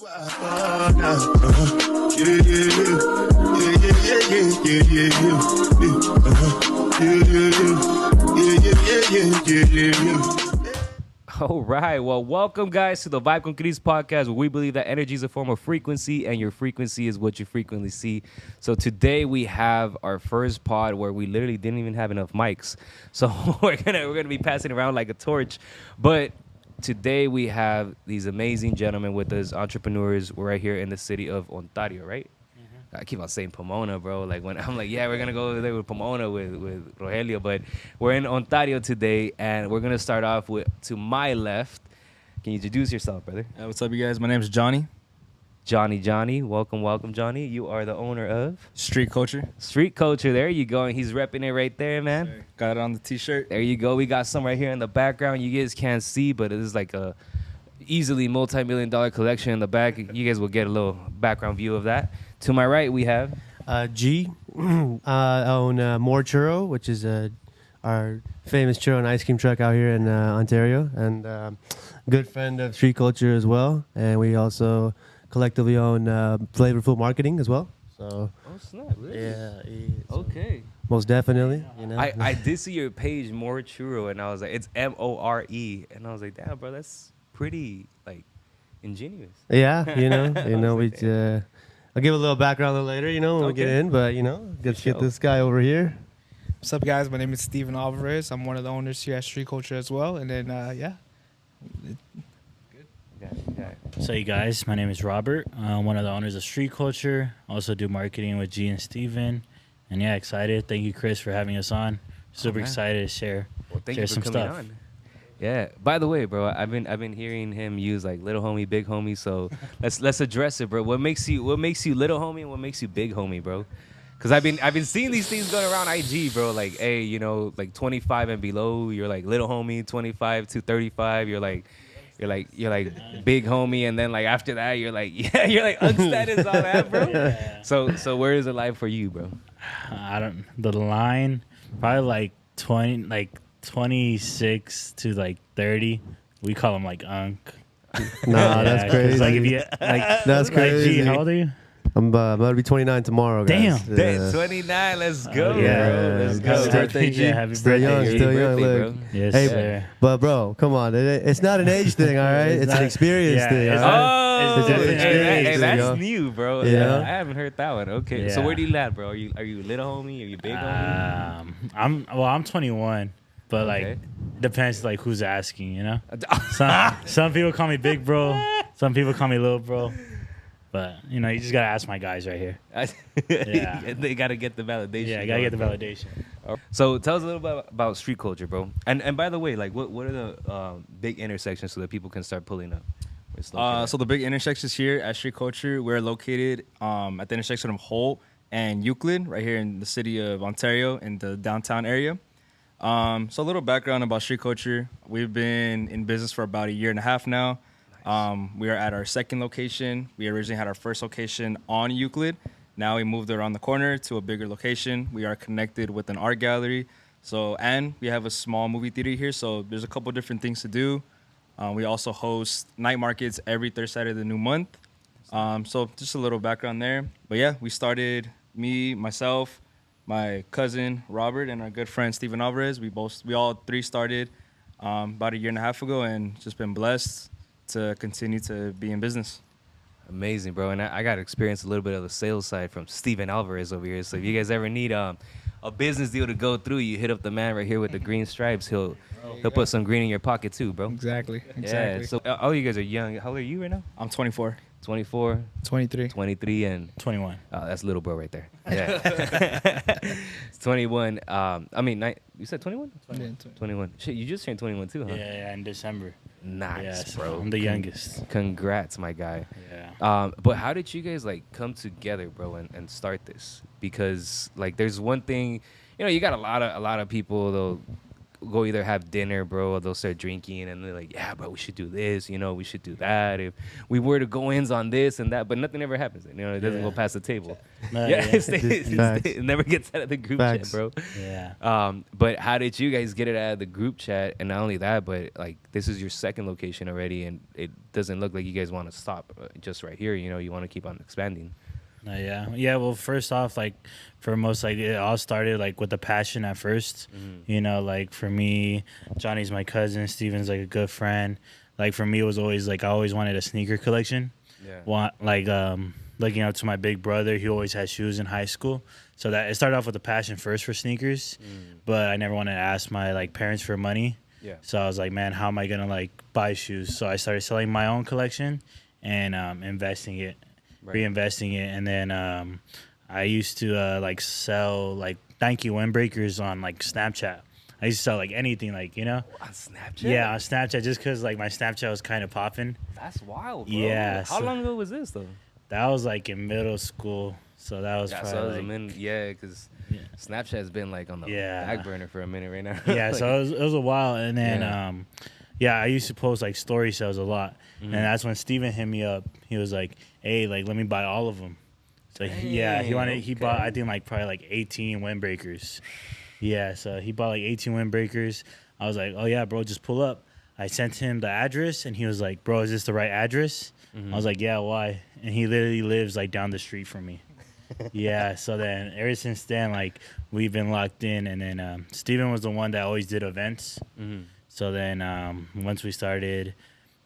All right. Well, welcome, guys, to the Vibe con Cris podcast, where we believe that energy is a form of frequency, and your frequency is what you frequently see. So today we have our first pod where we literally didn't even have enough mics. So we're gonna be passing around like a torch. But today we have these amazing gentlemen with us, entrepreneurs. We're right here in the city of Ontario, right? I keep on saying Pomona, bro. Like when I'm like, yeah, we're gonna go over there with Pomona with Rogelio, but we're in Ontario today, and we're gonna start off with to my left. Can you introduce yourself, brother? What's up, you guys? My name is Johnny. Johnny. Welcome, Johnny. You are the owner of Street Culture. Street Culture. There you go. And he's repping it right there, man. Sorry. Got it on the t-shirt. There you go. We got some right here in the background. You guys can't see, but it is like a easily multi-million-dollar collection in the back. You guys will get a little background view of that. To my right, we have G. I own Moar Churro, which is our famous churro and ice cream truck out here in Ontario, and good friend of Street Culture as well. And we also collectively own Flavorful Marketing as well. So, oh snap! Really? Yeah. Okay. Most definitely. You know. I did see your page, Moar Churro, and I was like, it's More, and I was like, damn, bro, that's pretty like ingenious. Yeah, we. I'll give a little background a little later, when we get in, but let's get this guy over here. What's up, guys? My name is Steven Alvarez. I'm one of the owners here at Street Culture as well. And then, Good. Okay. So, you guys, my name is Robert. I'm one of the owners of Street Culture. Also do marketing with G and Steven. And yeah, excited. Thank you, Chris, for having us on. Super excited to share, thank you for coming stuff. on. Yeah. By the way, bro, I've been hearing him use like little homie, big homie. So let's address it, bro. What makes you little homie and what makes you big homie, bro? Because I've been seeing these things going around IG, bro. Like, hey, like 25 and below, you're like little homie. 25 to 35, you're like big homie, and then like after that, you're like unstatus all that, bro. Yeah. So where is it like for you, bro? The line, probably like 26 to like 30. We call them like Unc. Nah, that's crazy. Like if you That's crazy. G, how old are you? I'm about to be 29 tomorrow, guys. Damn. 29, let's go, yeah, bro. Let's go. Happy birthday, G. Happy Still birthday, young, G. still young. Birthday, Look. bro. Yes, Hey, sir. but bro, come on. It's not an age thing, all right? It's an experience thing, all it's right? not- It's a definitely different not- experience. Hey, that's yo. new, bro. Yeah. I haven't heard that one. Okay, so Yeah. where do you land, bro? Are you little homie? Are you big homie? I'm 21, but Okay. like depends like who's asking, Some people call me big bro, some people call me little bro, but you just gotta ask my guys right here. Yeah. They gotta get the validation. Yeah, I gotta get the going, validation. bro. So tell us a little bit about Street Culture, bro. And by the way, like what are the big intersections so that people can start pulling up? Where it's located? So the big intersections here at Street Culture, we're located at the intersection of Holt and Euclid, right here in the city of Ontario, in the downtown area. So a little background about Street Culture. We've been in business for about 1.5 years now. We are at our second location. We originally had our first location on Euclid. Now we moved around the corner to a bigger location. We are connected with an art gallery. And we have a small movie theater here. So there's a couple different things to do. We also host night markets every third Saturday of the new month. So just a little background there. But yeah, we started, me, myself, my cousin Robert, and our good friend Steven Alvarez. We all three started about 1.5 years ago, and just been blessed to continue to be in business. Amazing, bro. And I got to experience a little bit of the sales side from Steven Alvarez over here. So if you guys ever need a business deal to go through, you hit up the man right here with the green stripes. He'll put some green in your pocket too, bro. Exactly. Yeah. So all you guys are young. How old are you right now? I'm 24. 24, 23. 23, and 21. oh, that's little bro right there. Yeah. It's 21. You said 21? 21. Shit, you just turned 21 too, huh? Yeah, in December. Nice, Yes, bro. I'm the youngest. Congrats, my guy. Yeah. But how did you guys like come together, bro, and start this? Because like, there's one thing, you got a lot of people though go either have dinner, bro, or they'll start drinking, and they're like, yeah, bro, we should do this, you know, we should do that. If we were to go ins on this and that, but nothing ever happens. You know, it doesn't Yeah. go past the table. No, Yeah, yeah. Facts. it never gets out of the group Facts. chat, bro. Yeah. But how did you guys get it out of the group chat? And not only that, but like this is your second location already, and it doesn't look like you guys want to stop just right here. You know, you want to keep on expanding. Yeah. Well, first off, like for most, like it all started like with a passion at 1st. You know, like for me, Johnny's my cousin. Steven's like a good friend. Like for me, it was always like I always wanted a sneaker collection. Yeah. Looking up to my big brother, he always had shoes in high school. So that it started off with a passion first for sneakers, but I never wanted to ask my like parents for money. Yeah. So I was like, man, how am I gonna like buy shoes? So I started selling my own collection and reinvesting it, and then I used to like sell like Nike windbreakers on like Snapchat. I used to sell like anything, like, you know. On Snapchat? Yeah, on Snapchat, just because like my Snapchat was kind of popping. That's wild, bro. Yeah, How so- long ago was this, though? That was like in middle school, so that was probably like, because Yeah. Snapchat's been like on the Yeah. back burner for a minute right now. yeah. Like, So it was a while, and then Yeah. I used to post like story sales a lot, and that's when Steven hit me up. He was like, "Hey, like let me buy all of them." So he bought I think like probably like 18 windbreakers. Yeah, so he bought like 18 windbreakers. I was like, "Oh yeah, bro, just pull up." I sent him the address, and he was like, "Bro, is this the right address?" I was like, "Yeah, why?" And he literally lives like down the street from me. Yeah, so then ever since then, like we've been locked in, and then Steven was the one that always did events. So then once we started,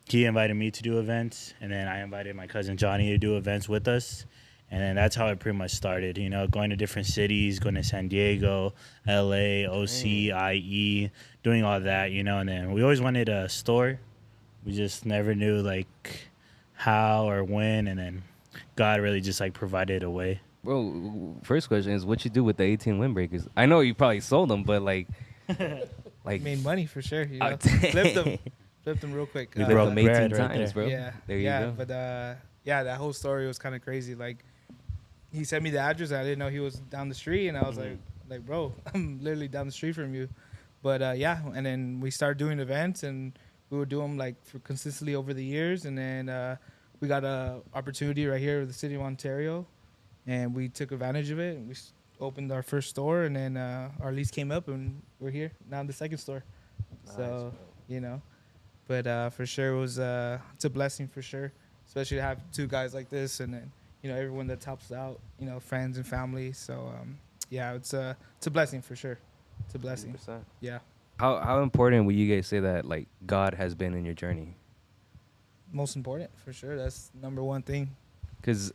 he invited me to do events, and then I invited my cousin Johnny to do events with us. And then that's how it pretty much started, you know, going to different cities, going to San Diego, LA, OC, IE, doing all that, you know. And then we always wanted a store. We just never knew, like, how or when. And then God really just, like, provided a way. Bro, first question is what you do with the 18 windbreakers? I know you probably sold them, but like Made money for sure. You Oh, know? dang. Flipped them real quick. you broke broke them 18 bread right times, there. bro. Yeah, There you yeah, go. but yeah, that whole story was kind of crazy. Like, he sent me the address. And I didn't know he was down the street, and I was like, bro, I'm literally down the street from you. But yeah, and then we started doing events, and we would do them like for consistently over the years, and then we got a opportunity right here with the city of Ontario, and we took advantage of it. And we opened our first store, and then our lease came up, and we're here now in the second store. So you know, but for sure it was it's a blessing for sure, especially to have two guys like this, and then you know everyone that helps out, you know, friends and family. So yeah, it's a blessing for sure. It's a blessing. 100%. Yeah, How important would you guys say that like God has been in your journey? most important for sure. That's number one thing. Because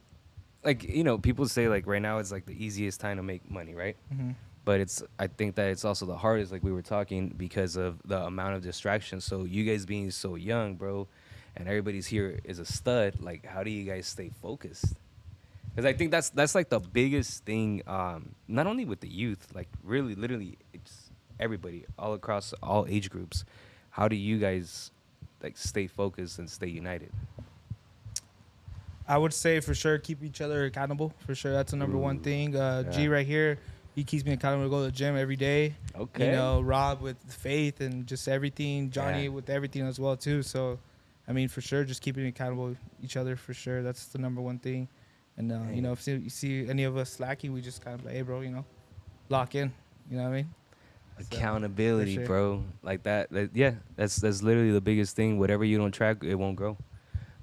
like, you know, people say like right now it's like the easiest time to make money, right? Mm-hmm. But I think that it's also the hardest, like we were talking, because of the amount of distraction. So you guys being so young, bro, and everybody's here is a stud, like how do you guys stay focused? Because I think that's like the biggest thing, not only with the youth, like really literally it's everybody all across all age groups. How do you guys like stay focused and stay united? I would say for sure keep each other accountable. For sure, that's the number one thing. G right here, he keeps me accountable to go to the gym every day. Okay. You know, Rob with faith and just everything. Johnny Yeah. with everything as well too. So, I mean, for sure, just keeping accountable each other. For sure, that's the number one thing. And you know, if you see any of us slacking, we just kind of like, hey, bro, you know, lock in. You know what I mean? Accountability, for sure. bro. Like that. Yeah, that's literally the biggest thing. Whatever you don't track, it won't grow.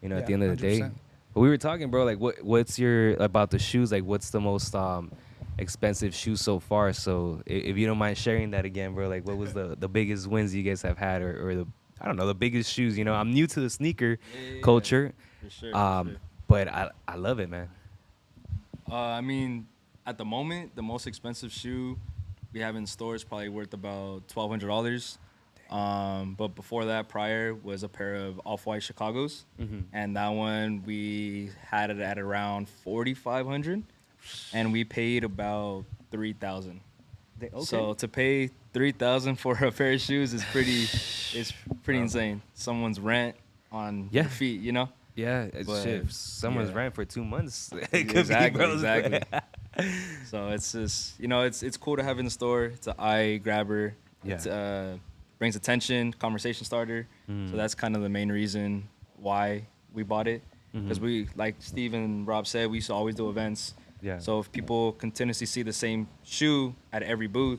You know, at the Yeah, end of the day. 100%. But we were talking, bro. Like, what's your about the shoes? Like, what's the most expensive shoe so far? So, if you don't mind sharing that again, bro. Like, what was the biggest wins you guys have had, or the I don't know, the biggest shoes? You know, I'm new to the sneaker culture, For sure. but I love it, man. I mean, at the moment, the most expensive shoe we have in store is probably worth about $1,200. But before that, prior was a pair of off-white Chicago's, and that one we had it at around 4,500, and we paid about 3,000. Okay. So to pay 3,000 for a pair of shoes is pretty insane. Someone's rent on Yeah. your feet, you know. Yeah, it's But, shit. If someone's yeah. rent for 2 months. It could Exactly, be, bro. exactly. So it's just, you know, it's cool to have in the store. It's an eye grabber. Yeah. It's brings attention, conversation starter. So that's kind of the main reason why we bought it. Because we, like Steve and Rob said, we used to always do events. Yeah. So if people continuously see the same shoe at every booth,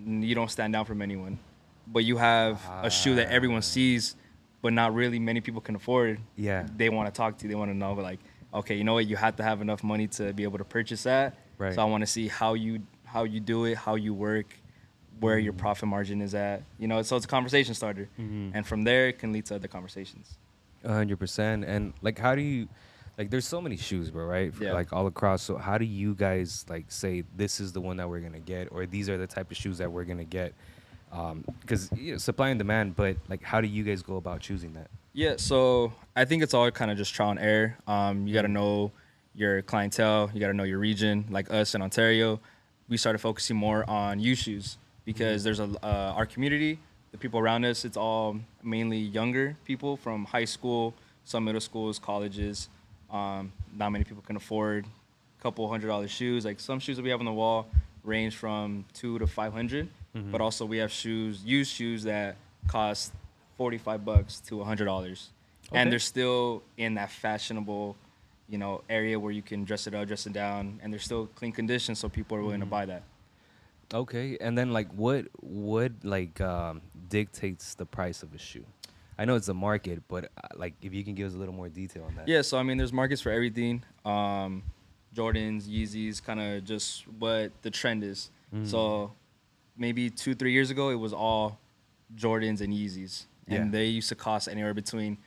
you don't stand out from anyone. But you have a shoe that everyone sees, but not really many people can afford. Yeah. They want to talk to you. They want to know, like, okay, you know what? You have to have enough money to be able to purchase that. Right. So I want to see how you do it, how you work, where your profit margin is at. You know, so it's a conversation starter, and from there it can lead to other conversations. 100%. And like, how do you, like, there's so many shoes, bro, right? Yeah. Like all across. So how do you guys like say this is the one that we're gonna get, or these are the type of shoes that we're gonna get? Because supply and demand, but like, how do you guys go about choosing that? Yeah, so I think it's all kind of just trial and error. You got to know your clientele. You got to know your region. Like us in Ontario, we started focusing more on used shoes because there's our community, the people around us, it's all mainly younger people from high school, some middle schools, colleges. Not many people can afford a couple $100 shoes. Like some shoes that we have on the wall range from $200 to $500, but also we have used shoes that cost $45 to $100, and they're still in that fashionable, area where you can dress it up, dress it down, and they're still clean condition, so people are willing to buy that. Okay, and then like what dictates the price of a shoe? I know it's a market, but like if you can give us a little more detail on that. Yeah, so I mean, there's markets for everything. Jordans, Yeezys, kind of just what the trend is. So maybe 2-3 years ago, it was all Jordans and Yeezys, and they used to cost anywhere between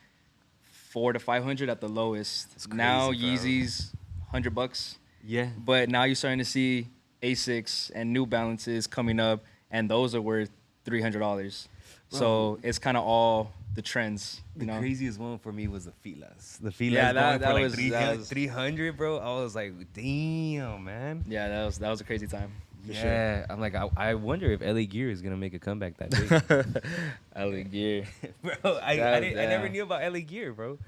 $400 to $500 at the lowest. It's crazy, now bro. Yeezys, $100. Yeah. But now you're starting to see Asics and New Balances coming up, and those are worth $300. So it's kind of all the trends. The craziest one for me was the Filas. The Filas Yeah, going that for like was- 300, bro. I was like, damn, man. Yeah, that was a crazy time. For Yeah, I'm like, I wonder if LA Gear is gonna make a comeback that big, sure. LA Gear. bro. I never Damn. knew about LA Gear, bro.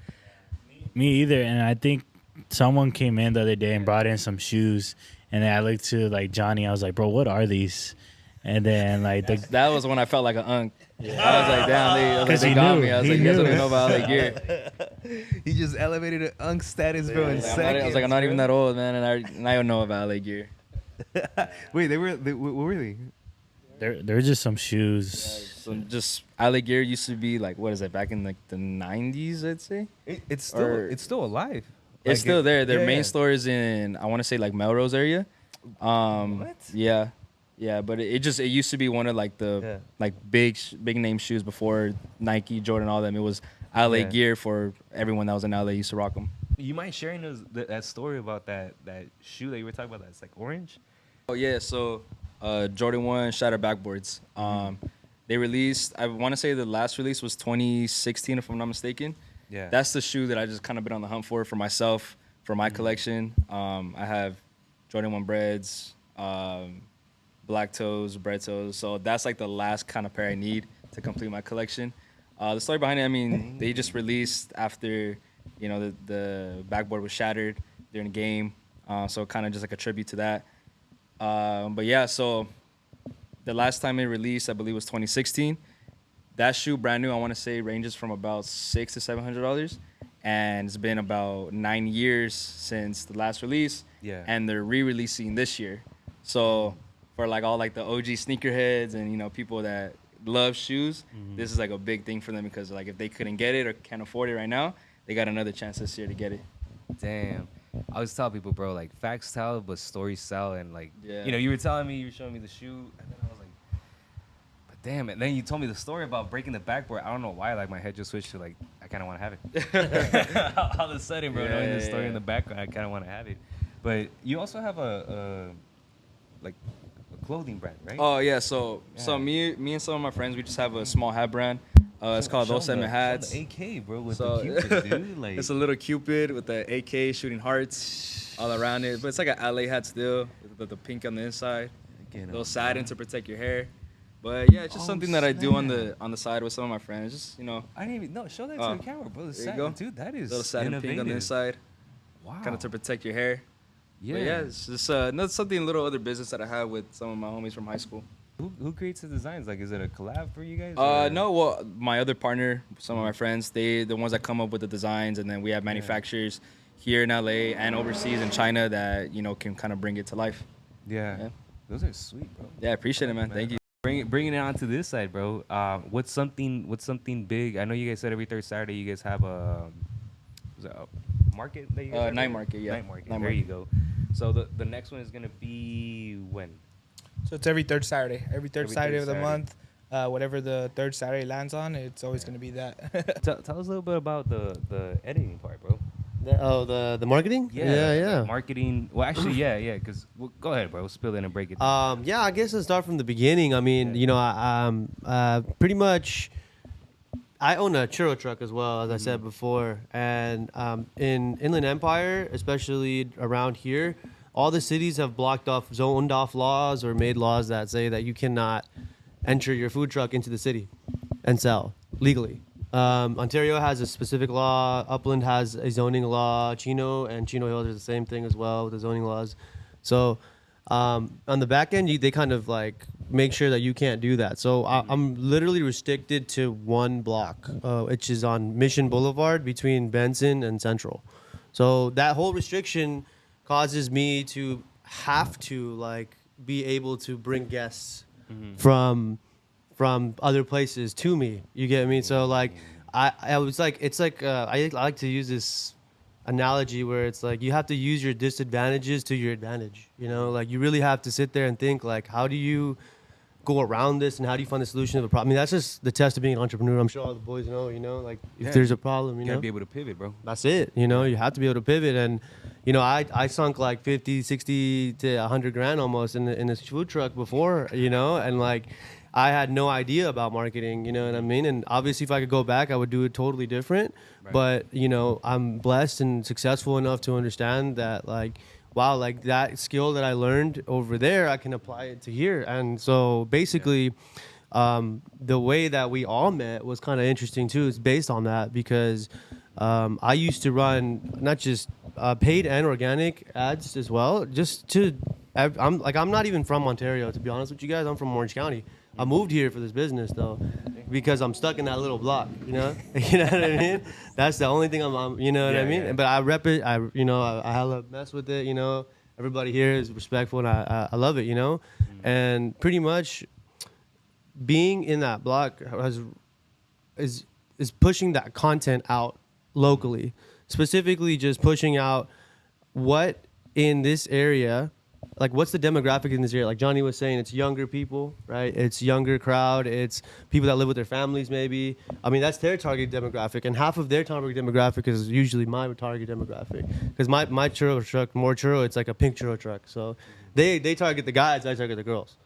Me either. And I think someone came in the other day and brought in some shoes. And then I looked to like Johnny. I was like, bro, what are these? And then like That was when I felt like an unk. I was like, damn, they got knew. me. I was He like, you guys don't knew. even know about LA Gear. He just elevated an unk status, bro, in I seconds. was like, I'm not even bro. that old, man, and I don't know about LA Gear. Wait, what were they? they're just some shoes. So just LA Gear used to be like, what is it, back in like the 90s, I'd say? It's still alive. It's still there. Their main yeah. store is in, I want to say, like Melrose area. What? Yeah, but it used to be one of like the like big name shoes before Nike, Jordan, all them. It was LA Yeah. Gear for everyone that was in LA used to rock them. You mind sharing that story about that shoe that you were talking about? That's like orange. Oh yeah, so Jordan 1 Shatter Backboards. They released, I want to say the last release was 2016, if I'm not mistaken. Yeah. That's the shoe that I just kind of been on the hunt for myself, for my collection. I have Jordan 1 Breads, Black Toes, Bread Toes. So that's like the last kind of pair I need to complete my collection. The story behind it, I mean, they just released after, the backboard was shattered during the game. So kind of just like a tribute to that. But yeah, so the last time it released, I believe was 2016. That shoe, brand new, I want to say ranges from about $600 to $700, and it's been about 9 years since the last release. Yeah. And they're re-releasing this year. So for like all like the OG sneakerheads and people that love shoes, this is like a big thing for them because like if they couldn't get it or can't afford it right now, they got another chance this year to get it. Damn. I always tell people, bro, like facts tell, but stories sell, and like Yeah. you were telling me, you were showing me the shoe, and then I was like, but damn it. And then you told me the story about breaking the backboard. I don't know why, like my head just switched to like I kind of want to have it. All of a sudden, bro, knowing the story in the background, I kind of want to have it. But you also have a clothing brand, right? Oh yeah, so Yeah. me and some of my friends, we just have a small hat brand. It's called Show Those Seven the- Hats. show the AK, bro, with So- the Cupid, dude. Like, It's a little Cupid with the AK shooting hearts all around it, but it's like an LA hat still with the pink on the inside. again, Little satin to protect your hair. But yeah, it's just Oh, something that I do on snap. the side with some of my friends. Just I didn't even show that to Oh, the camera, bro. The there you satin, go. dude, that is little satin innovative. pink on the inside, Wow. kind of to protect your hair. Yeah. But yeah, it's just another something, little other business that I have with some of my homies from high school. Who creates the designs? Like, is it a collab for you guys? No, well, my other partner, some of my friends, they the ones that come up with the designs, and then we have manufacturers here in LA and overseas in China that can kind of bring it to life. Yeah. Yeah. Those are sweet, bro. Yeah, I appreciate it, man. Thank you. Bringing it on to this side, bro. What's something big? I know you guys said every third Saturday you guys have was it a market that you guys have Night there? market, yeah. Night market. Night There market. you go. So the next one is gonna be when? So it's every third Saturday. Every third Every Saturday third of the Saturday. month. Whatever the third Saturday lands on, it's always going to be that. Tell us a little bit about the editing part, bro. The marketing? Yeah. Marketing. Well, actually, yeah. Cause go ahead, bro. Spill it and break it. Yeah, I guess I'll start from the beginning. I mean, pretty much, I own a churro truck as well, as I said before. And in Inland Empire, especially around here, all the cities have zoned off laws or made laws that say that you cannot enter your food truck into the city and sell legally. Ontario has a specific law. Upland has a zoning law. Chino and Chino Hills are the same thing as well with the zoning laws. So on the back end, they kind of like make sure that you can't do that. So I'm literally restricted to one block, which is on Mission Boulevard between Benson and Central. So that whole restriction causes me to have to like be able to bring guests from other places to me. You get me? So like I was like, it's like I like to use this analogy where it's like you have to use your disadvantages to your advantage. Like you really have to sit there and think like, how do you go around this and how do you find the solution of a problem? I mean, that's just the test of being an entrepreneur. I'm sure all the boys know, like if there's a problem, you gotta be able to pivot, bro. that's it. You have to be able to pivot. And, I sunk like 50, 60 to 100 grand almost in this food truck before, and like I had no idea about marketing, you know what I mean? And obviously if I could go back, I would do it totally different. Right. But, I'm blessed and successful enough to understand that like, wow, like that skill that I learned over there, I can apply it to here. And so basically, the way that we all met was kind of interesting too. It's based on that because I used to run not just paid and organic ads as well. I'm not even from Ontario, to be honest with you guys. I'm from Orange County. I moved here for this business though, because I'm stuck in that little block. You know what I mean? That's the only thing I'm you know what I mean? Yeah. But I rep it. I hella mess with it. Everybody here is respectful, and I love it. And pretty much being in that block is pushing that content out locally, specifically just pushing out what in this area. Like, what's the demographic in this area? Like Johnny was saying, it's younger people, right? It's younger crowd. It's people that live with their families, maybe. I mean, that's their target demographic. And half of their target demographic is usually my target demographic. Because my churro truck, Moar Churro, it's like a pink churro truck. So they target the guys, I target the girls,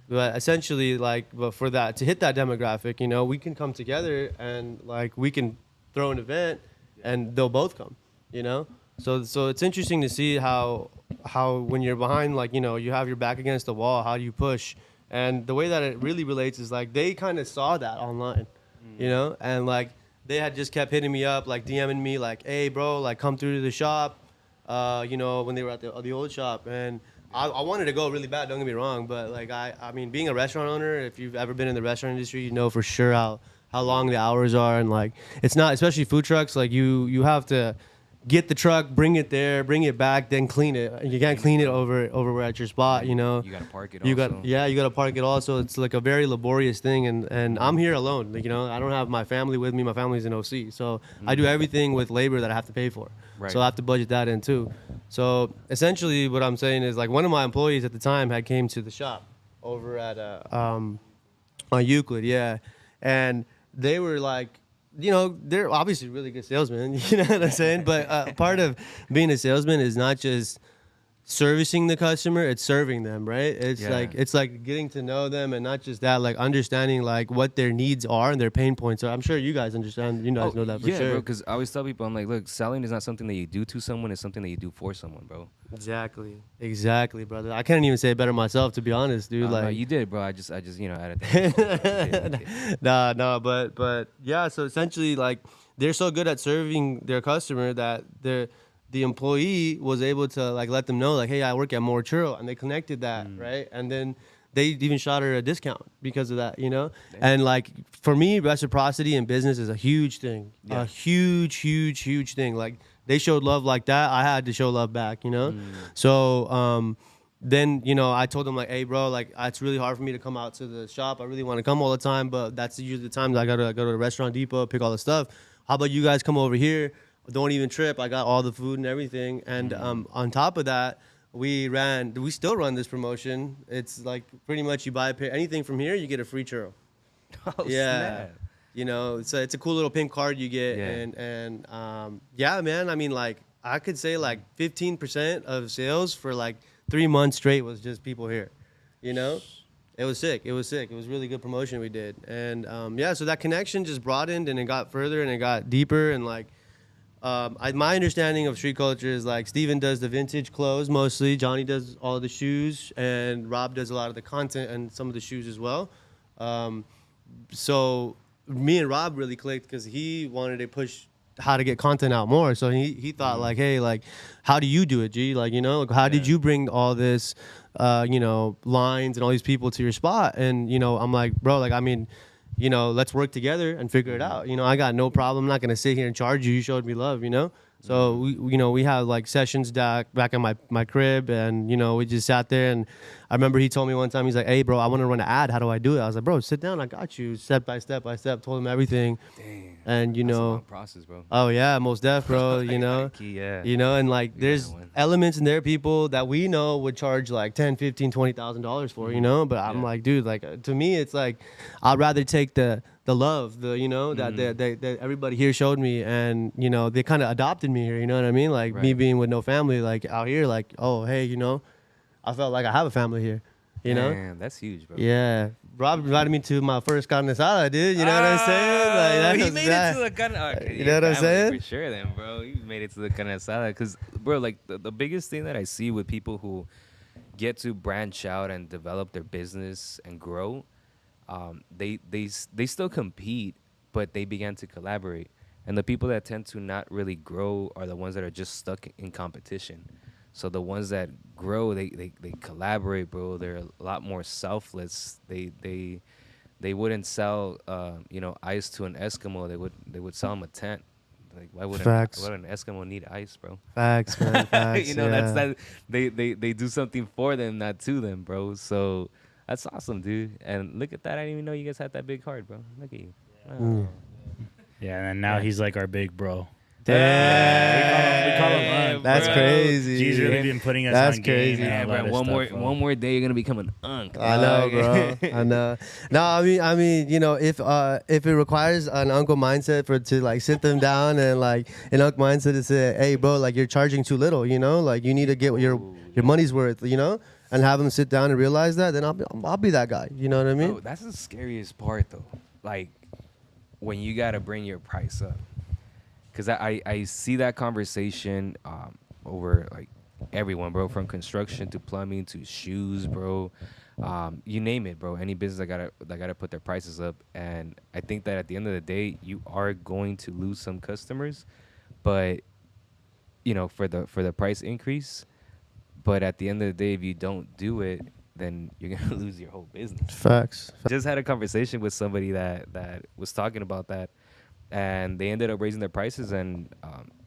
But essentially, but for that, to hit that demographic, we can come together and, we can throw an event and they'll both come, So it's interesting to see how when you're behind, you have your back against the wall, how do you push? And the way that it really relates is they kind of saw that online, and they had just kept hitting me up, DMing me, hey bro, come through to the shop, when they were at the old shop. And I wanted to go really bad, don't get me wrong, but I mean, being a restaurant owner, if you've ever been in the restaurant industry, you know for sure how long the hours are. And it's not, especially food trucks, you have to get the truck, bring it there, bring it back, then clean it. And you can't clean it over at your spot, You gotta park it. You gotta park it also. It's a very laborious thing, and I'm here alone. I don't have my family with me. My family's in OC, so I do everything with labor that I have to pay for. Right. So I have to budget that in too. So essentially, what I'm saying is one of my employees at the time had came to the shop over at on Euclid, and they were they're obviously really good salesmen, you know what I'm saying? But part of being a salesman is not just servicing the customer, it's serving them, right? It's like getting to know them, and not just that, understanding what their needs are and their pain points are. I'm sure you guys understand, you guys know that for sure. Yeah, bro, because I always tell people, I'm like, look, selling is not something that you do to someone, it's something that you do for someone, bro. Exactly, brother. I can't even say it better myself, to be honest, dude. No, you did, bro. I just added that. No, but yeah. So essentially, they're so good at serving their customer that the employee was able to let them know, hey, I work at Moar Churro, and they connected that, right? And then they even shot her a discount because of that, And like for me, reciprocity in business is a huge thing, a huge thing. Like they showed love like that, I had to show love back, So then I told them like, hey bro, like it's really hard for me to come out to the shop. I really want to come all the time, but that's usually the time that I gotta go to the restaurant depot, pick all the stuff. How about you guys come over here? Don't even trip. I got all the food and everything. And on top of that, we still run this promotion. It's like pretty much you buy anything from here, you get a free churro. Oh, snap. It's a cool little pink card you get. Yeah. And yeah, man. I mean, like I could say like 15% of sales for like 3 months straight was just people here. It was sick. It was really good promotion we did. And so that connection just broadened and it got further and it got deeper. And like my understanding of street culture is like Steven does the vintage clothes mostly, Johnny does all of the shoes, and Rob does a lot of the content and some of the shoes as well. So me and Rob really clicked because he wanted to push how to get content out more. So he thought like, hey, like, how do you do it, G? Like, how did you bring all this, lines and all these people to your spot? And, I'm like, bro, like, I mean, let's work together and figure it out. I got no problem. I'm not going to sit here and charge you. You showed me love, So we have like sessions back in my crib, and we just sat there. And I remember he told me one time, he's like, "Hey, bro, I want to run an ad. How do I do it?" I was like, "Bro, sit down. I got you. Step by step by step." Told him everything. Damn. And That's a long process, bro. oh yeah, most def, bro. Yeah. And like there's elements in there people that we know would charge like $10,000, $15,000, $20,000 for, But I'm like, dude, like to me, it's like I'd rather take the love, that everybody here showed me, and they kind of adopted me here. You know what I mean? Like me being with no family, like out here, like oh hey, I felt like I have a family here. Damn, that's huge, bro. Yeah, Rob invited me to my first carne asada, dude. You know what I'm saying? Like He made it to the carne. Okay, you know what I'm saying? For sure, then, bro. You made it to the carne asada, because, bro, like the biggest thing that I see with people who get to branch out and develop their business and grow, they still compete, but they began to collaborate. And the people that tend to not really grow are the ones that are just stuck in competition. So the ones that grow, they collaborate, bro. They're a lot more selfless. They wouldn't sell ice to an Eskimo. They would sell him a tent. Like why would an Eskimo need ice, bro? Facts, man. Facts. That's that. They do something for them, not to them, bro. So that's awesome, dude. And look at that. I didn't even know you guys had that big heart, bro. Look at you. Oh. Yeah, and now he's like our big bro. Damn. We call him Unc. That's bro. crazy. He's really been putting us That's on crazy. game. Yeah, bro. One more day, you're gonna become an Unc. I know, bro. I know. No, I mean, if it requires an uncle mindset to like sit them down and like an uncle mindset to say, hey, bro, like you're charging too little, like you need to get your money's worth, and have them sit down and realize that, then I'll be that guy. You know what I mean? Bro, that's the scariest part, though. Like when you gotta bring your price up. Because I see that conversation over like everyone, bro, from construction to plumbing to shoes, bro. You name it, bro. Any business that gotta put their prices up. And I think that at the end of the day, you are going to lose some customers, but for the price increase. But at the end of the day, if you don't do it, then you're gonna lose your whole business. Facts. Just had a conversation with somebody that was talking about that. And they ended up raising their prices, and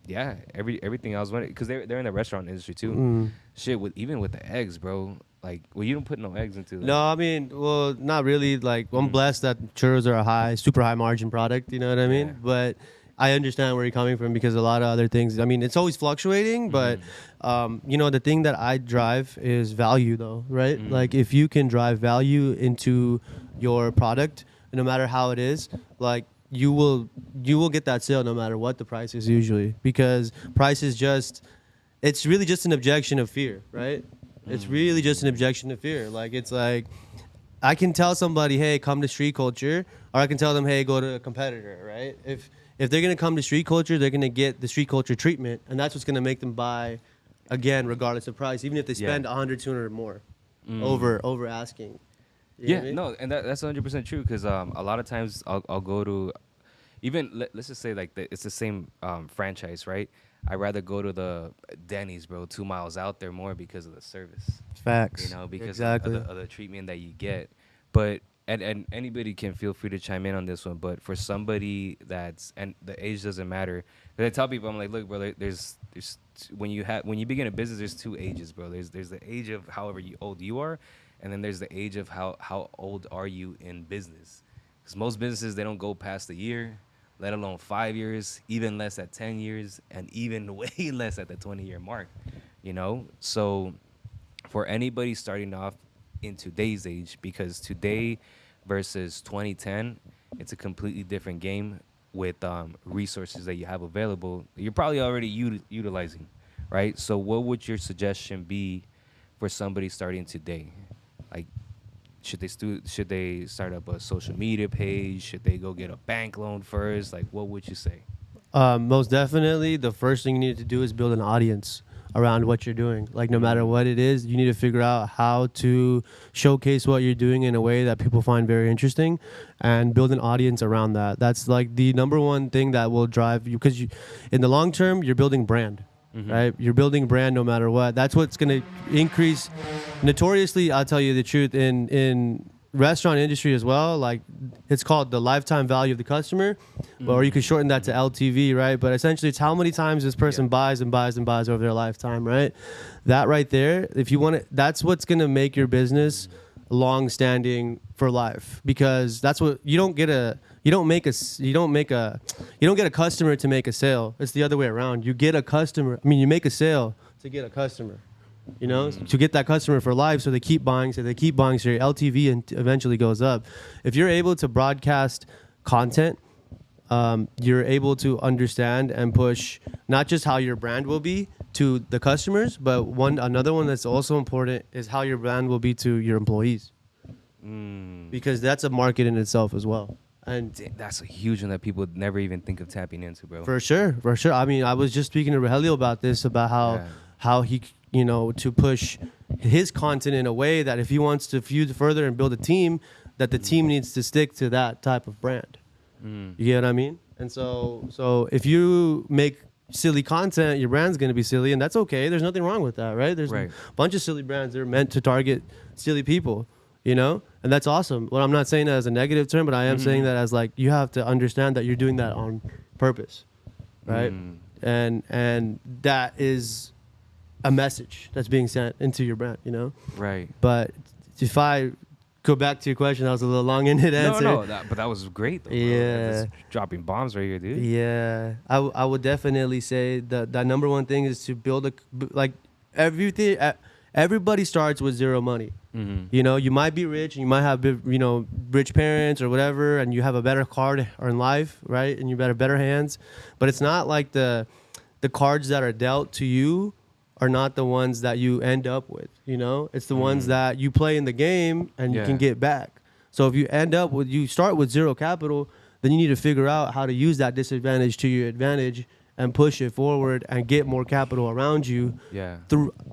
everything else went, because they're in the restaurant industry too. Shit, even with the eggs, bro. Like, well, you don't put no eggs into that. No, I mean, well, not really. Like, I'm blessed that churros are a super high margin product. You know what I mean? Yeah. But I understand where you're coming from, because a lot of other things. I mean, it's always fluctuating, but the thing that I drive is value, though, right? Like, if you can drive value into your product, no matter how it is, like, you will get that sale no matter what the price is usually, because price is it's really just an objection of fear, right? It's really just an objection of fear. Like, it's like I can tell somebody, hey, come to street culture, or I can tell them, hey, go to a competitor, right? If they're gonna come to street culture, they're gonna get the street culture treatment, and that's what's gonna make them buy again, regardless of price, even if they spend 100, 200 more over asking. You know what I mean? No, and that's 100% true, because a lot of times I'll go to, even let's just say like it's the same franchise, right? I'd rather go to the Denny's, bro, 2 miles out there more because of the service. Facts. You know, because exactly. of the treatment that you get. But and anybody can feel free to chime in on this one. But for somebody that's, and the age doesn't matter. 'Cause I tell people, I'm like, look, brother, when you begin a business, there's 2 ages, bro. There's the age of however old you are, and then there's the age of how old are you in business. Because most businesses, they don't go past a year, let alone 5 years, even less at 10 years, and even way less at the 20-year mark. You know, so for anybody starting off in today's age, because today versus 2010, it's a completely different game with resources that you have available. You're probably already utilizing, right? So what would your suggestion be for somebody starting today? Like, should they start up a social media page? Should they go get a bank loan first? Like, what would you say? Most definitely, the first thing you need to do is build an audience around what you're doing. Like, no matter what it is, you need to figure out how to showcase what you're doing in a way that people find very interesting, and build an audience around that. That's like the number one thing that will drive you, because in the long term, you're building brand. Right, you're building brand no matter what. That's what's going to increase. Notoriously, I'll tell you the truth, in restaurant industry as well, like, it's called the lifetime value of the customer, or you could shorten that to LTV, right? But essentially, it's how many times this person buys and buys and buys over their lifetime, right? That right there, if you want to, that's what's going to make your business long-standing for life, because that's what you don't get a customer to make a sale. It's the other way around. You get a customer. I mean, you make a sale to get a customer. You know, to get that customer for life, so they keep buying, so your LTV and eventually goes up. If you're able to broadcast content, you're able to understand and push not just how your brand will be to the customers, but another one that's also important is how your brand will be to your employees, because that's a market in itself as well. And That's a huge one that people never even think of tapping into, bro. for sure. I mean, I was just speaking to Rogelio about this, about how he, to push his content in a way that if he wants to fuse further and build a team, that the team needs to stick to that type of brand. You get what I mean? And so if you make silly content, your brand's going to be silly, and that's okay. There's nothing wrong with that, right? There's a bunch of silly brands that are meant to target silly people, and that's awesome. Well, I'm not saying that as a negative term, but I am saying that as, like, you have to understand that you're doing that on purpose, right? And that is a message that's being sent into your brand, Right. But if I go back to your question, that was a little long-winded answer. No, but that was great, though, bro. Yeah. That's dropping bombs right here, dude. Yeah, I would definitely say that number one thing is to build everything. Everybody starts with zero money. You might be rich, and you might have rich parents or whatever, and you have a better card in life, right? And you have better hands, but it's not like the cards that are dealt to you are not the ones that you end up with. It's the ones that you play in the game and you can get back. So if you start with zero capital, then you need to figure out how to use that disadvantage to your advantage and push it forward and get more capital around you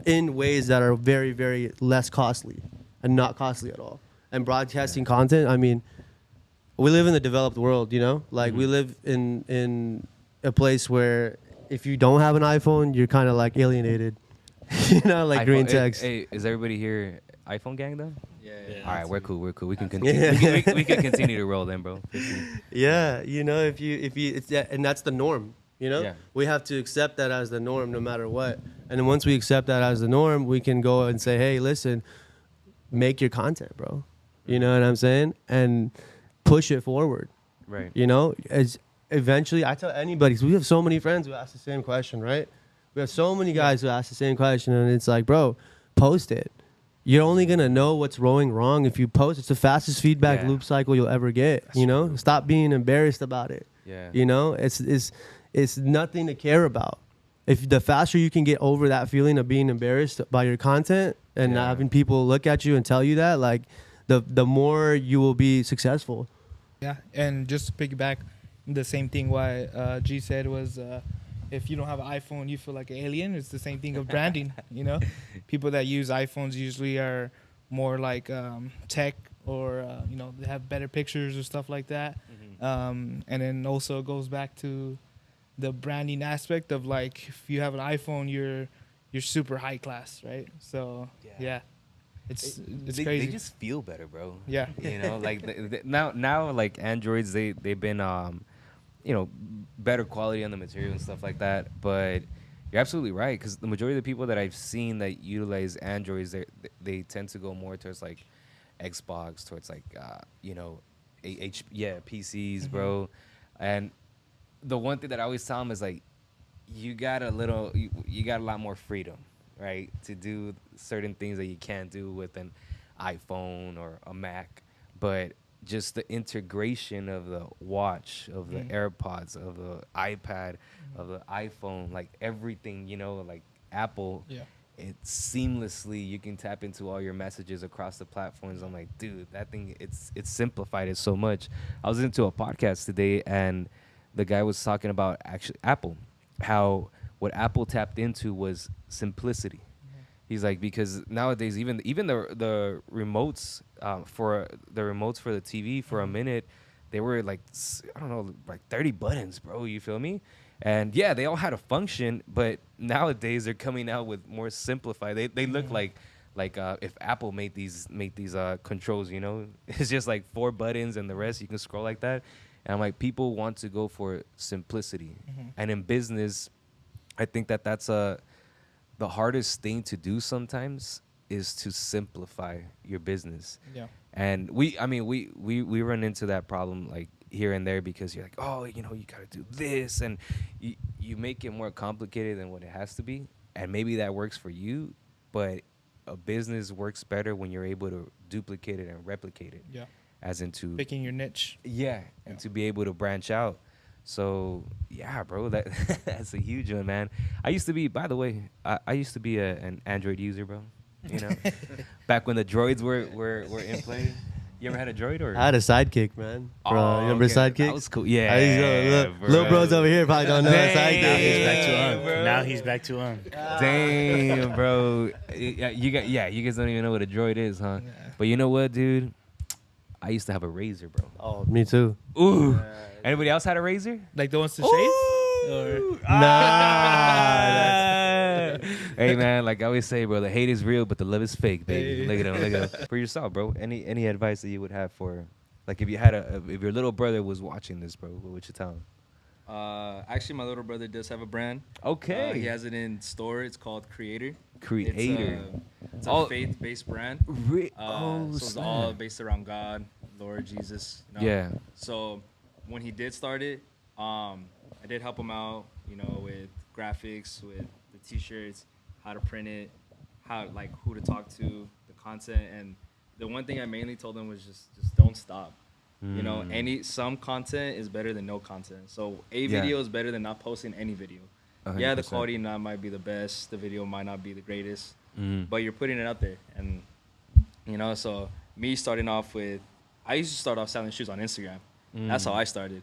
in ways that are very, very less costly and not costly at all. And broadcasting content, I mean, we live in the developed world, like we live in a place where if you don't have an iPhone, you're kind of like alienated, like iPhone, green text. Hey, is everybody here iPhone gang though? Yeah. All right, we're cool. We can continue. we can continue to roll then, bro. Yeah, if you, and that's the norm. Yeah. We have to accept that as the norm, no matter what. And then once we accept that as the norm, we can go and say, hey, listen, make your content, bro. You know what I'm saying? And push it forward. Right. As eventually, I tell anybody, 'cause we have so many friends who ask the same question, right? We have so many guys who ask the same question, and it's like, bro, post it. You're only going to know what's going wrong if you post. It's the fastest feedback loop cycle you'll ever get, True. Stop being embarrassed about it. Yeah. It's nothing to care about. If the faster you can get over that feeling of being embarrassed by your content and not having people look at you and tell you that, like, the more you will be successful. Yeah, and just to piggyback, the same thing why G said was if you don't have an iPhone, you feel like an alien. It's the same thing of branding, People that use iPhones usually are more like tech or, they have better pictures or stuff like that. And then also it goes back to the branding aspect of like if you have an iPhone, you're super high class, right? So yeah, it's crazy. They just feel better, bro. Yeah. You know, like now like Androids, they've been you know, better quality on the material and stuff like that. But you're absolutely right, because the majority of the people that I've seen that utilize Androids, they tend to go more towards like Xbox, towards like you know, PCs, bro. And the one thing that I always tell them is like, you got a lot more freedom, right, to do certain things that you can't do with an iPhone or a Mac. But just the integration of the watch, of the AirPods, of the iPad, of the iPhone, like everything, you know, like Apple, it's seamlessly, you can tap into all your messages across the platforms. I'm like, dude, that thing, it's simplified it so much. I was into a podcast today, and the guy was talking about actually Apple, how what Apple tapped into was simplicity. He's like, because nowadays even the remotes for the TV for a minute, they were like, I don't know, like 30 buttons, bro. You feel me? And yeah, they all had a function, but nowadays they're coming out with more simplified. They look like if Apple made these controls, you know, it's just like 4 buttons and the rest you can scroll like that. And I'm like, people want to go for simplicity, and in business, I think that's the hardest thing to do sometimes is to simplify your business. Yeah. And we run into that problem like here and there, because you're like, oh, you know, you got to do this, and you make it more complicated than what it has to be. And maybe that works for you, but a business works better when you're able to duplicate it and replicate it. Yeah. As into picking your niche. Yeah, and to be able to branch out. So yeah, bro, that's a huge one, man. I used to be, by the way, I used to be an Android user, bro. You know, back when the droids were in play. You ever had a droid or? I had a sidekick, man. Bro, Oh, you remember okay. sidekick? That was cool. Yeah, little bros over here probably don't know Dang, sidekick. Now he's back to him. Damn, bro. You guys don't even know what a droid is, huh? Yeah. But you know what, dude? I used to have a razor, bro. Oh, me too. Ooh. Anybody else had a razor? Like the ones to shave? Or? Nah. Hey, man, like I always say, bro, the hate is real, but the love is fake, baby. Hey. Look at them. For yourself, bro, any advice that you would have for, like, if you had if your little brother was watching this, bro, what would you tell him? Actually, my little brother does have a brand. Okay. He has it in store. It's called Creator. It's Oh. a faith-based brand. So it's all based around God, Lord Jesus. You know? Yeah. So when he did start it, I did help him out, you know, with graphics, with the T-shirts, how to print it, who to talk to, the content, and the one thing I mainly told him was just don't stop. You know, some content is better than no content. So video is better than not posting any video. 100%. Yeah, the quality might be the best, the video might not be the greatest, but you're putting it out there. And, you know, so me starting off I used to start off selling shoes on Instagram. That's how I started.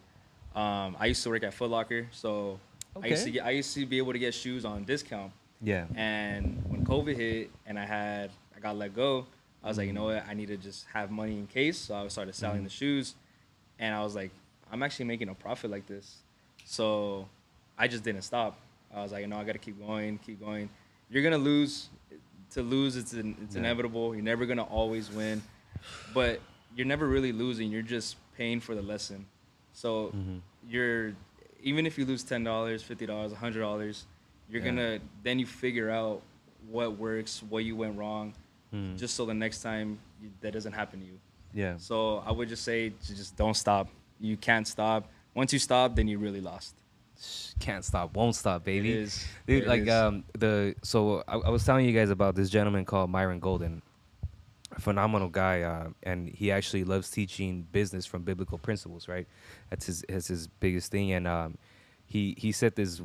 I used to work at Foot Locker, so I used to be able to get shoes on discount. Yeah. And when COVID hit and I got let go, I was like, you know what, I need to just have money in case. So I started selling the shoes, and I was like, I'm actually making a profit like this. So I just didn't stop. I was like, I got to keep going. You're going to lose. To lose, it's inevitable. You're never going to always win. But you're never really losing. You're just paying for the lesson. So even if you lose $10, $50, $100, you're going to, then you figure out what works, what you went wrong, just so the next time that doesn't happen to you. Yeah. So I would just say, just don't stop. You can't stop. Once you stop, then you really lost. Can't stop, won't stop, baby. It is. Dude, It like is. I was telling you guys about this gentleman called Myron Golden, a phenomenal guy, and he actually loves teaching business from biblical principles, right? That's his biggest thing, and he said this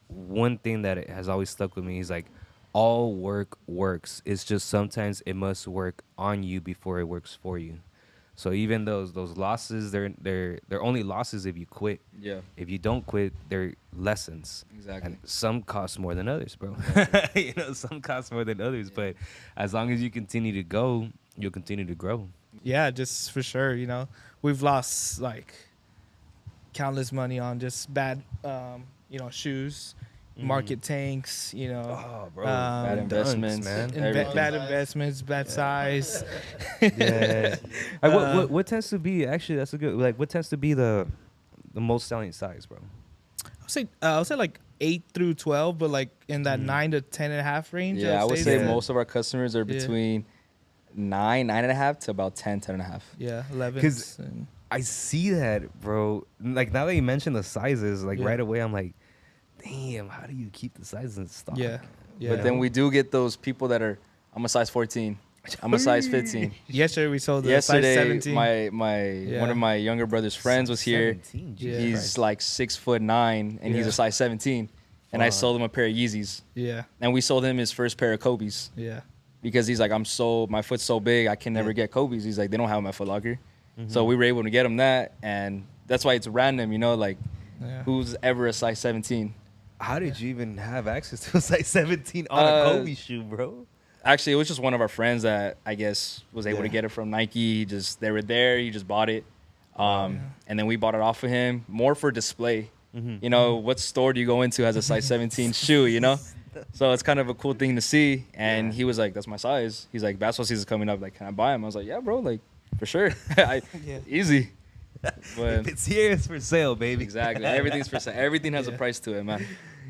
one thing that has always stuck with me. He's like, all work works. It's just sometimes it must work on you before it works for you. So even those losses, they're only losses if you quit. Yeah. If you don't quit, they're lessons. Exactly. And some cost more than others, bro. Exactly. Some cost more than others. Yeah. But as long as you continue to go, you'll continue to grow. Yeah, just for sure. We've lost like countless money on just bad, shoes, market tanks, Oh, bro. Bad investments, man. everything. bad investments, bad size. Yeah. What tends to be actually? That's a good. Like, what tends to be the most selling size, bro? I'll say like 8 through 12, but like in that 9 to 10 and a half range. Yeah, I would say Yeah. most of our customers are Yeah. between 9.5 to about 10.5. Yeah, 11. 'Cause I see that, bro. Like, now that you mentioned the sizes, like Yeah. right away, I'm like, damn, how do you keep the sizes in stock? Yeah. But then we do get those people that are, I'm a size 14. I'm a size 15. Yesterday we sold the size Yesterday, 17. one of my younger brother's friends was here. 17, Yeah. Jesus He's Christ. like 6'9", and he's Yeah. a size 17. And I Wow. sold him a pair of Yeezys, Yeah, and we sold him his first pair of Kobe's yeah, because he's like, my foot's so big, I can never get Kobe's. He's like, they don't have them at Foot Locker. Mm-hmm. So we were able to get him that, and that's why it's random, like yeah. who's ever a size 17? How did you even have access to a size 17 on a Kobe shoe, bro? Actually, it was just one of our friends that I guess was able to get it from Nike. They were there. He just bought it, and then we bought it off of him more for display. What store do you go into has a size 17 shoe? So it's kind of a cool thing to see. And he was like, "That's my size." He's like, "Basketball season's coming up. Like, can I buy him?" I was like, "Yeah, bro. Like, for sure. Easy." But If it's here, it's for sale, baby. exactly, everything's for sale. Everything has a price to it, man.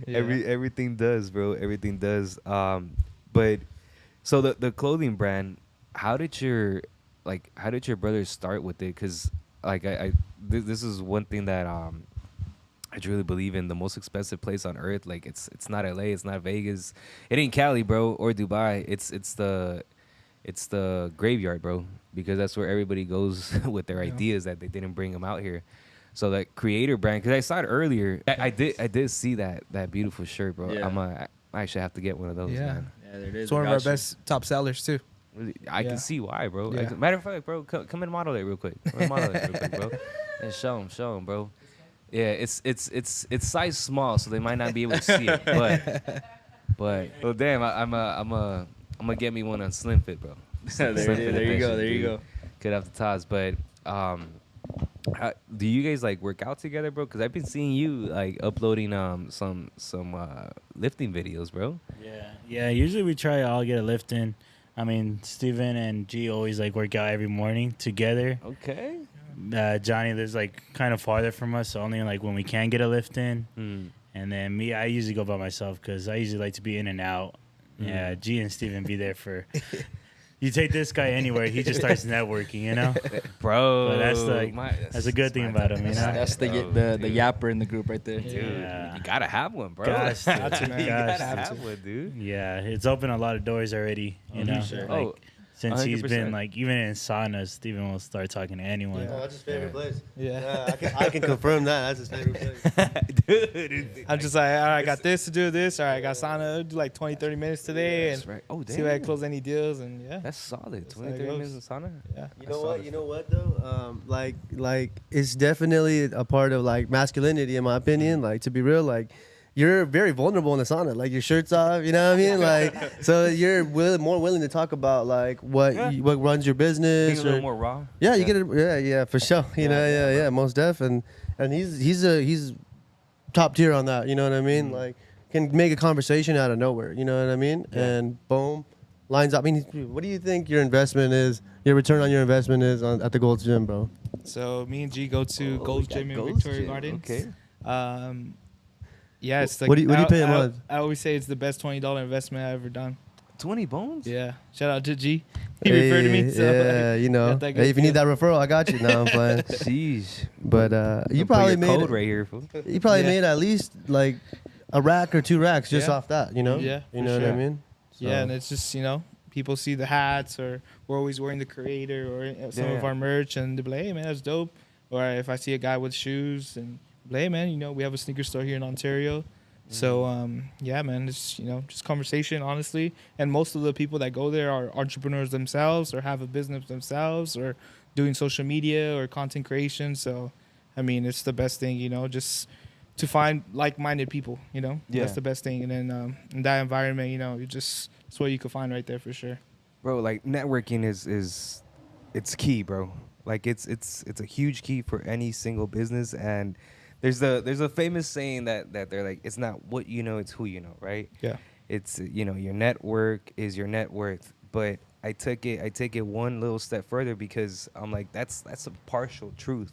Yeah. Everything does, bro. Everything does. But so the clothing brand, how did your brothers start with it? Because like this is one thing that I truly believe in. The most expensive place on earth, like it's not LA, it's not Vegas, it ain't Cali, bro, or Dubai. It's the graveyard, bro, because that's where everybody goes with their ideas that they didn't bring them out here. So that creator brand, because I saw it earlier, I did see that beautiful shirt, bro. Yeah. I actually have to get one of those, Yeah. man. Yeah, there it is. It's one of our best top sellers too. Really, I Yeah. can see why, bro. Yeah. Matter of fact, bro, come and model it real quick. Come and model it real quick, bro, and show them, bro. Yeah, it's size small, so they might not be able to see it, but well, damn, I'm gonna get me one on Slim Fit, bro. There it is. There you go. There you go. Cut off the toss, but do you guys like work out together, bro? Because I've been seeing you like uploading some lifting videos, bro. Yeah. Usually we try to all get a lift in. I mean, Steven and G always like work out every morning together. Okay. Johnny lives like kind of farther from us, so only like when we can get a lift in. And then me, I usually go by myself because I usually like to be in and out. Yeah, G and Steven be there for. You take this guy anywhere, he just starts networking, Bro. But that's a good thing about him, That's the yapper in the group right there. Dude, Yeah. you gotta have one, bro. Gosh, dude. You Gosh, gotta dude. have one, dude. Yeah, it's opened a lot of doors already, Sure. Like, Oh, since he's 100%. been like even in saunas, Steven will start talking to anyone. Oh, that's his favorite place. Yeah. I can confirm that. That's his favorite place. Dude. I'm just like, all right, I got this to do this. All right, I got sauna, do like 20, 30 minutes today, That's and right. Oh, damn. see if I can close any deals. And yeah, That's solid. 20, how it 30 goes. minutes in sauna? yeah. You know what though? Like it's definitely a part of like masculinity, in my opinion. Like, to be real, like you're very vulnerable in the sauna. Like your shirt's off, you know what I mean? Like, so you're more willing to talk about like what runs your Being business. a little Or, more raw. yeah, you get it. Yeah, for sure. You know, yeah, most def, and he's top tier on that. You know what I mean? Like, can make a conversation out of nowhere. You know what I mean? And boom, lines up. I mean, what do you think your investment is? Your return on your investment is at the Gold's Gym, bro? So me and G go to Oh, Gold's we got Gym in Gold's Victoria Gym. Gardens. Okay. Yeah, it's like What do you pay a I- month? I always say it's the best $20 investment I've ever done. 20 bones? Yeah, shout out to G. He referred to me. So Yeah, like, you know. got that good Hey, if you need deal. that referral, I got you. No, I'm playing. Sheesh. But you Put probably your made code right here, fool. you probably Yeah. made at least like a rack or 2 racks just Yeah. off that. You know. Yeah, You for know what I sure. mean? So- Yeah, and it's just, people see the hats, or we're always wearing the creator or some of Yeah. our merch, and they're like, hey, man, that's dope. Or if I see a guy with shoes, and like, hey, man, we have a sneaker store here in Ontario. So, yeah, man, it's, just conversation, honestly. And most of the people that go there are entrepreneurs themselves, or have a business themselves, or doing social media or content creation. So, I mean, it's the best thing, just to find like-minded people, Yeah. That's the best thing. And then in that environment, it's what you can find right there for sure. Bro, like networking is it's key, bro. Like it's a huge key for any single business, and there's a famous saying that they're like, it's not what you know, it's who you know, right? Yeah. It's your network is your net worth. But I take it one little step further, because I'm like, that's a partial truth,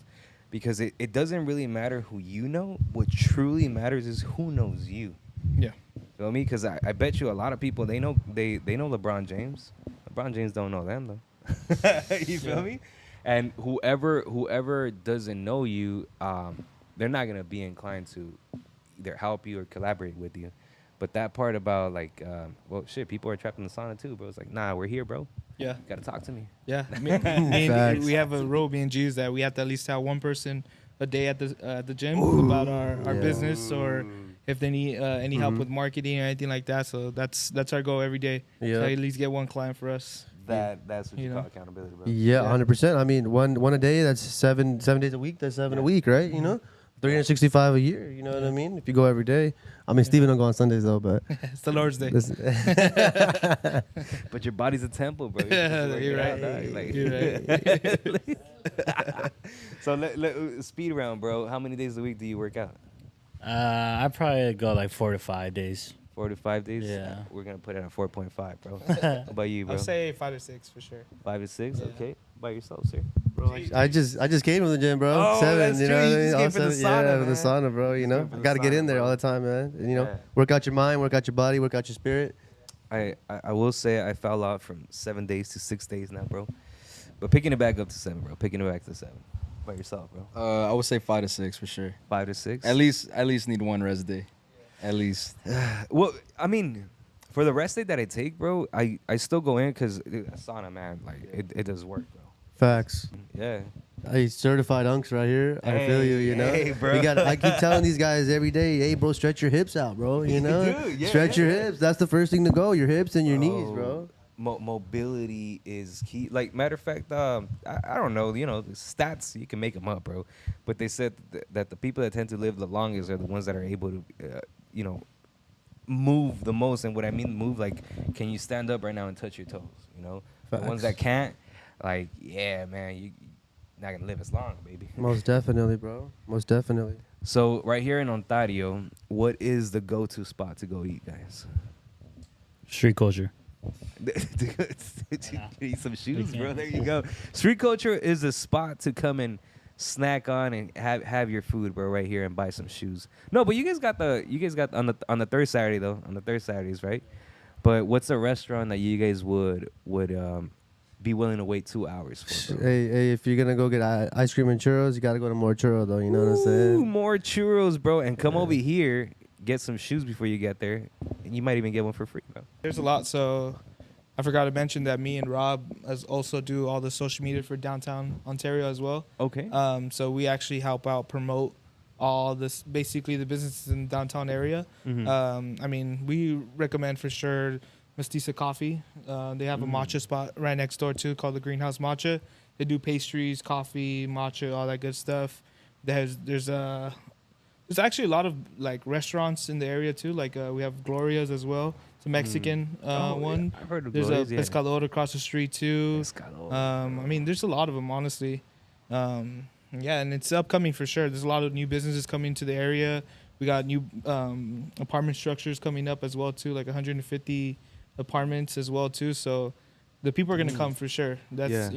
because it doesn't really matter who you know. What truly matters is who knows you. Yeah. Feel me? Because I bet you a lot of people, they know LeBron James. LeBron James don't know them though. You feel me? And whoever doesn't know you, they're not gonna be inclined to either help you or collaborate with you. But that part about like, well, shit, people are trapped in the sauna too, bro. It's like, nah, we're here, bro. Yeah. You gotta talk to me. Yeah. Facts. We have a rule, me and G's, that we have to at least tell one person a day at the gym about our Yeah. business, or if they need any help with marketing or anything like that. So that's our goal every day. Yeah. So at least get one client for us. That's what you You call know? accountability, bro. Yeah, 100%. I mean, one a day, that's seven days a week. That's seven a week, right? You know, 365 a year. You know what I mean? If you go every day. I mean, Steven don't go on Sundays though, but It's the Lord's Day. listen, But your body's a temple, bro. Yeah, you're right. So speed round, bro. How many days a week do you work out? I probably go like 4 to 5 days. 4 to 5 days. Yeah. We're gonna put it at 4.5, bro. How about you, bro? I'll say 5 to 6 for sure. 5 to 6. Yeah. Okay. By yourself, sir. I just came from the gym, bro. Oh, 7, that's you know true. what I You mean? just All came from the 7, sauna, yeah, from the man. sauna, bro. You know, came from the got to get sauna, in there bro. all the time, man. And, you know, Yeah. work out your mind, work out your body, work out your spirit. I will say I fell out from 7 days to 6 days now, bro. But picking it back up to 7, bro. Picking it back to 7. By yourself, bro. I would say 5 to 6 for sure. 5 to 6. At least need one rest day. At least. Well, I mean, for the rest day that I take, bro, I still go in because sauna, man, like it does work, bro. Facts. Yeah. Hey, certified unks right here. I feel you, you know. Hey, bro. We got. I keep telling these guys every day, hey, bro, stretch your hips out, bro. You know, Dude, yeah, stretch your hips. That's the first thing to go. Your hips and your knees, Oh, bro. Mobility is key. Like, matter of fact, I don't know, the stats, you can make them up, bro. But they said that the people that tend to live the longest are the ones that are able to, move the most. And what I mean move, like, can you stand up right now and touch your toes? The ones that Facts. can't, like, yeah, man, you're not going to live as long, baby. Most definitely, bro. Most definitely. So, right here in Ontario, what is the go-to spot to go eat, guys? Street culture. Eat some shoes, bro. can. There you go. Street culture is a spot to come and snack on and have your food, bro, right here, and buy some shoes. No, but you guys got on the third Saturday though, on the third Saturdays, right? But what's a restaurant that you guys would be willing to wait 2 hours for, bro? Hey, if you're gonna go get ice cream and churros, you gotta go to Moar Churro, though. You know what I'm Ooh, saying? more churros, bro, and come over here, get some shoes before you get there, and you might even get one for free, bro. There's a lot. So I forgot to mention that me and Rob also do all the social media for downtown Ontario as well. Okay. So we actually help out promote all this, basically the businesses in the downtown area. Mhm. I mean, we recommend for sure Mestiza Coffee. They have a matcha spot right next door too, called the Greenhouse Matcha. They do pastries, coffee, matcha, all that good stuff. There's actually a lot of like restaurants in the area too. Like we have Gloria's as well. It's a Mexican one. I've heard of There's Gloria's, a yeah. Pescador across the street too. Pescador. I mean, there's a lot of them, honestly. Yeah, and it's upcoming for sure. There's a lot of new businesses coming to the area. We got new apartment structures coming up as well too, like 150 apartments as well too. So the people are gonna come for sure. That's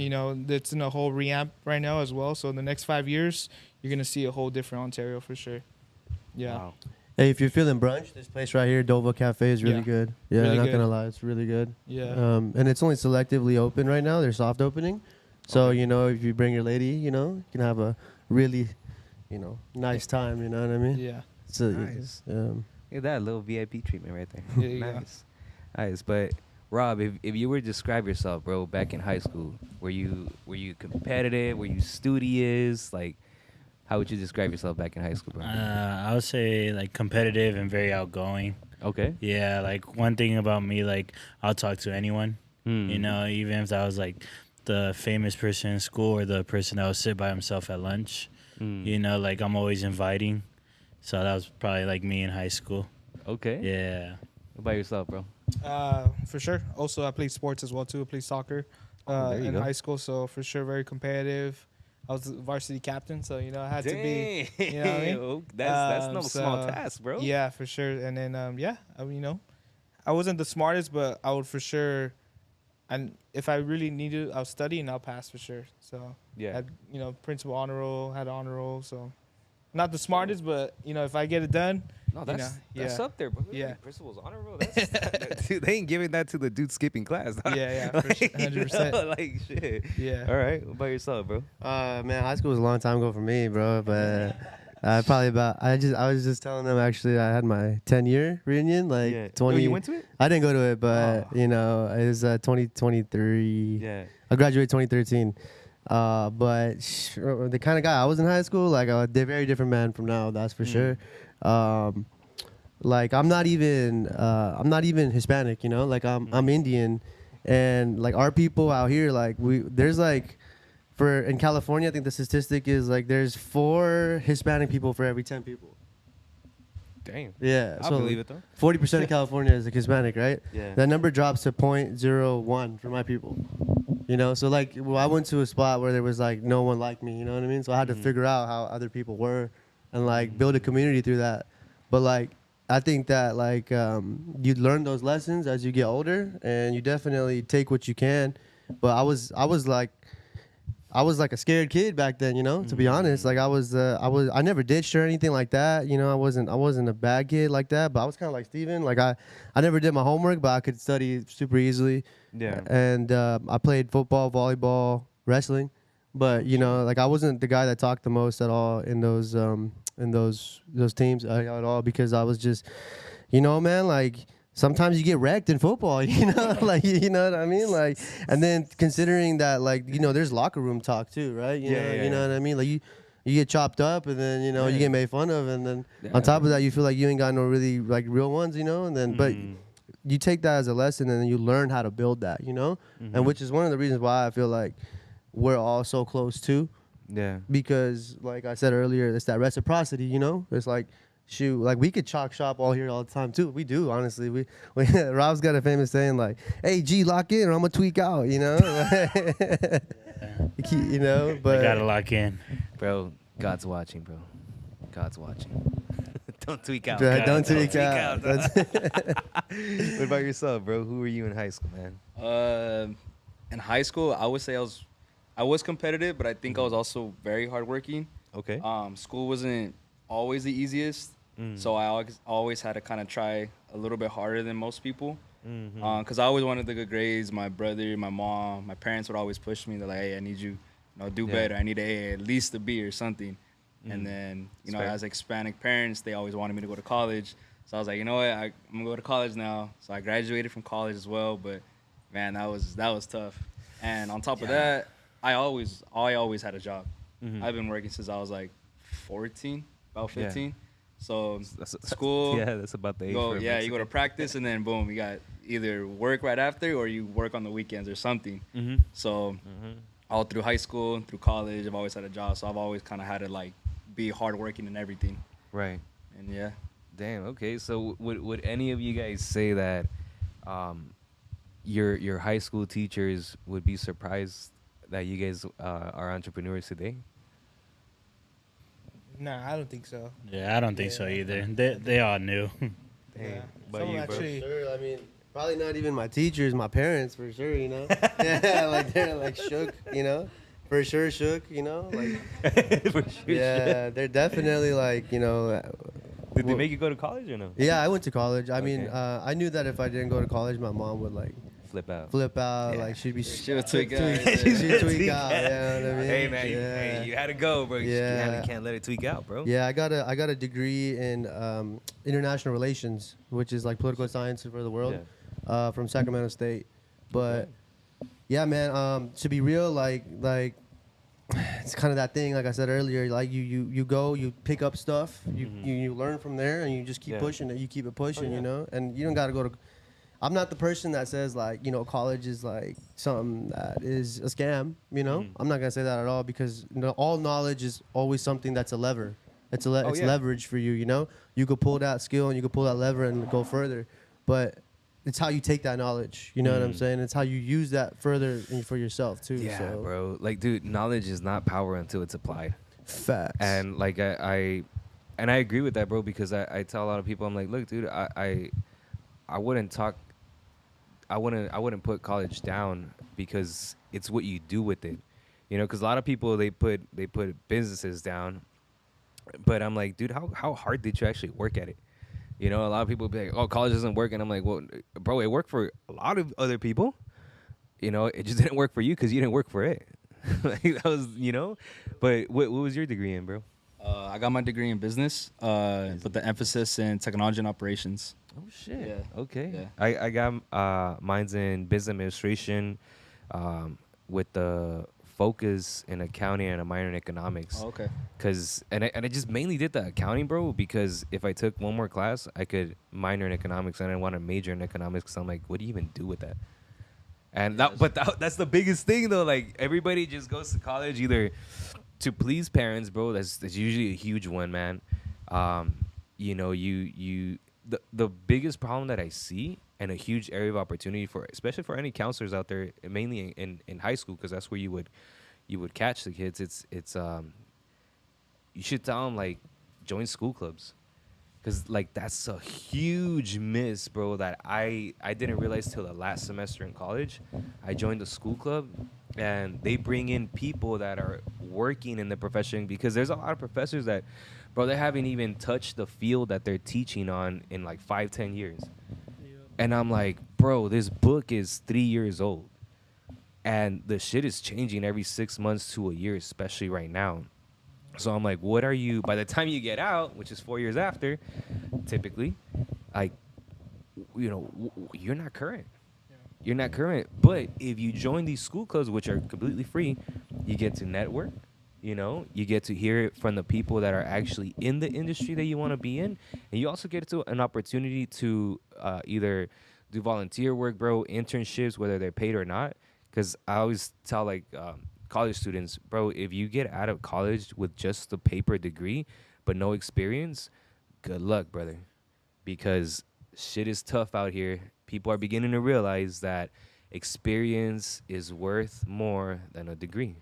that's in a whole revamp right now as well. So in the next 5 years, you're gonna see a whole different Ontario for sure. Yeah. Wow. Hey, if you're feeling brunch, this place right here, Dova Cafe, is really Yeah. good. Yeah, Really not good. gonna lie, it's really good. Yeah. And it's only selectively open right now. They're soft opening, so if you bring your lady, you can have a really, nice time. You know what I mean? Yeah. It's Nice. yeah. Look at that little VIP treatment right there. There you go. Nice. But Rob, if you were to describe yourself, bro, back in high school, were you competitive? Were you studious? Like, how would you describe yourself back in high school, bro? I would say like competitive and very outgoing. Okay. Yeah, like one thing about me, like I'll talk to anyone. Hmm. Even if I was like the famous person in school or the person that would sit by himself at lunch. Mm. Like I'm always inviting. So that was probably like me in high school. Okay. Yeah. What about yourself, bro? For sure. Also, I played sports as well too. I played soccer there you in go. high school, so for sure very competitive. I was the varsity captain, so I had to be. Dang. You know what I mean? That's no small So, task, bro. Yeah, for sure. And then I mean, I wasn't the smartest, but I would for sure. And if I really needed, I'll study and I'll pass for sure. So Yeah. had, principal honor roll, had honor roll. So not the smartest, but if I get it done, No, that's yeah. up there, bro. Yeah. Principal's honor roll. Dude, they ain't giving that to the dude skipping class. yeah, for sure, 100%. Like shit. Yeah. All right. What about yourself, bro? Man, high school was a long time ago for me, bro. But probably about. I was just telling them actually I had my 10-year reunion, like Yeah. 20. Oh, you went to it? I didn't go to it, but Oh. it was 2023. Yeah. I graduated 2013. But the kind of guy I was in high school, like a very different man from now. That's for sure. Like I'm not even Hispanic, like I'm Indian, and like our people out here, like there's like in California, I think the statistic is like there's 4 Hispanic people for every 10 people. Damn. Yeah, I believe it though. 40% of California is like Hispanic, right? Yeah. That number drops to 0.01 for my people. So like I went to a spot where there was like no one like me, you know what I mean? So I had to figure out how other people were and like build a community through that. But like I think that like you learn those lessons as you get older, and you definitely take what you can. But I was like a scared kid back then, to be honest. Like I never ditched or anything like that. I wasn't a bad kid like that, but I was kind of like Steven. Like I never did my homework, but I could study super easily. Yeah. And I played football, volleyball, wrestling. But, like I wasn't the guy that talked the most at all in those teams at all, because I was just, man, like sometimes you get wrecked in football, like, you know what I mean? Like, and then considering that, like, there's locker room talk too, right? You know what I mean? Like you get chopped up, and then, you get made fun of. And then on top of that, you feel like you ain't got no really like real ones, and then, but you take that as a lesson, and then you learn how to build that, and which is one of the reasons why I feel like we're all so close too. Yeah. Because like I said earlier, it's that reciprocity, It's like, shoot, like we could chalk shop all here all the time too. We do, honestly. We Rob's got a famous saying like, "Hey G, lock in or I'm gonna tweak out," But I gotta lock in. Bro, God's watching, bro. God's watching. Don't tweak out. Yeah, God. don't tweak out. What about yourself, bro? Who were you in high school, man? In high school, I would say I was competitive, but I think I was also very hardworking. Okay. School wasn't always the easiest, so I always had to kind of try a little bit harder than most people. Because I always wanted the good grades. My brother, my mom, my parents would always push me. They're like, "Hey, I need you, do better. I need at least a B or something." And then, fair. as Hispanic parents, they always wanted me to go to college. So I was like, you know what, I'm gonna go to college now. So I graduated from college as well. But man, that was tough. And on top of that, I always had a job. I've been working since I was like 14, about 15. So school. Yeah, that's about the age. You go to practice, and then boom, you got either work right after, or you work on the weekends or something. So all through high school, through college, I've always had a job. So I've always kind of had to like be hardworking and everything. Right. And yeah. Damn. Okay. So would any of you guys say that your high school teachers would be surprised that you guys are entrepreneurs today? Nah, I don't think so. Yeah, I don't think so either. They all knew. Yeah. But Some you, bro? actually, Sure, I mean, probably not even my teachers, my parents, for sure, Yeah, like they're like shook, for sure shook, like For sure. yeah, they're definitely like, Did they make you go to college or no? Yeah, I went to college. I mean, Okay. I knew that if I didn't go to college, my mom would like Flip out. flip out, Yeah. like she'd be She'll tweak out. she'd tweak out, you know what I mean? Hey man, yeah. hey, you had to go, bro. Yeah. You can't let it tweak out, bro. Yeah, I got a degree in international relations, which is like political science for the world, from Sacramento State. But yeah, man, to be real, like it's kind of that thing, like I said earlier, like you go, you pick up stuff, you learn from there, and you just keep pushing it. You keep it pushing, and you don't got to go to. I'm not the person that says like, college is like something that is a scam, I'm not gonna say that at all, because all knowledge is always something that's a lever. It's leverage for you, You could pull that skill and you could pull that lever and go further. But it's how you take that knowledge. You know what I'm saying? It's how you use that further for yourself too. Yeah, so. bro. Like, dude, knowledge is not power until it's applied. Facts. And like I agree with that, bro, because I tell a lot of people, I'm like, look, dude, I wouldn't talk, I wouldn't put college down because it's what you do with it, you know, because a lot of people they put businesses down, but I'm like, dude, how hard did you actually work at it? You know, a lot of people be like, oh, college doesn't work, and I'm like, well, bro, it worked for a lot of other people. You know, it just didn't work for you because you didn't work for it. Like, that was, you know. But what was your degree in, bro? I got my degree in business, with the emphasis in technology and operations. Oh shit. Yeah. Okay. Yeah. I got mine's in business administration, with the focus in accounting and a minor in economics. Oh, okay. And I just mainly did the accounting, bro, because if I took one more class, I could minor in economics, and I didn't want to major in economics because I'm like, what do you even do with that? And that's the biggest thing though. Like, everybody just goes to college either to please parents, bro. That's usually a huge one, man. You know, the biggest problem that I see, and a huge area of opportunity for, especially for any counselors out there, mainly in high school, because that's where you would catch the kids. It's you should tell them, like, join school clubs. Because, like, that's a huge miss, bro, that I didn't realize till the last semester in college. I joined the school club, and they bring in people that are working in the profession, because there's a lot of professors that, bro, they haven't even touched the field that they're teaching on in, like, 5-10 years. And I'm like, bro, this book is 3 years old. And the shit is changing every 6 months to a year, especially right now. So I'm like, what are you, by the time you get out, which is 4 years after, typically, like, you know, you're not current. You're not current. But if you join these school clubs, which are completely free, you get to network, you know, you get to hear it from the people that are actually in the industry that you want to be in. And you also get to an opportunity to either do volunteer work, bro, internships, whether they're paid or not. Because I always tell, like, college students, bro, if you get out of college with just the paper degree but no experience, good luck, brother, because shit is tough out here. People are beginning to realize that experience is worth more than a degree,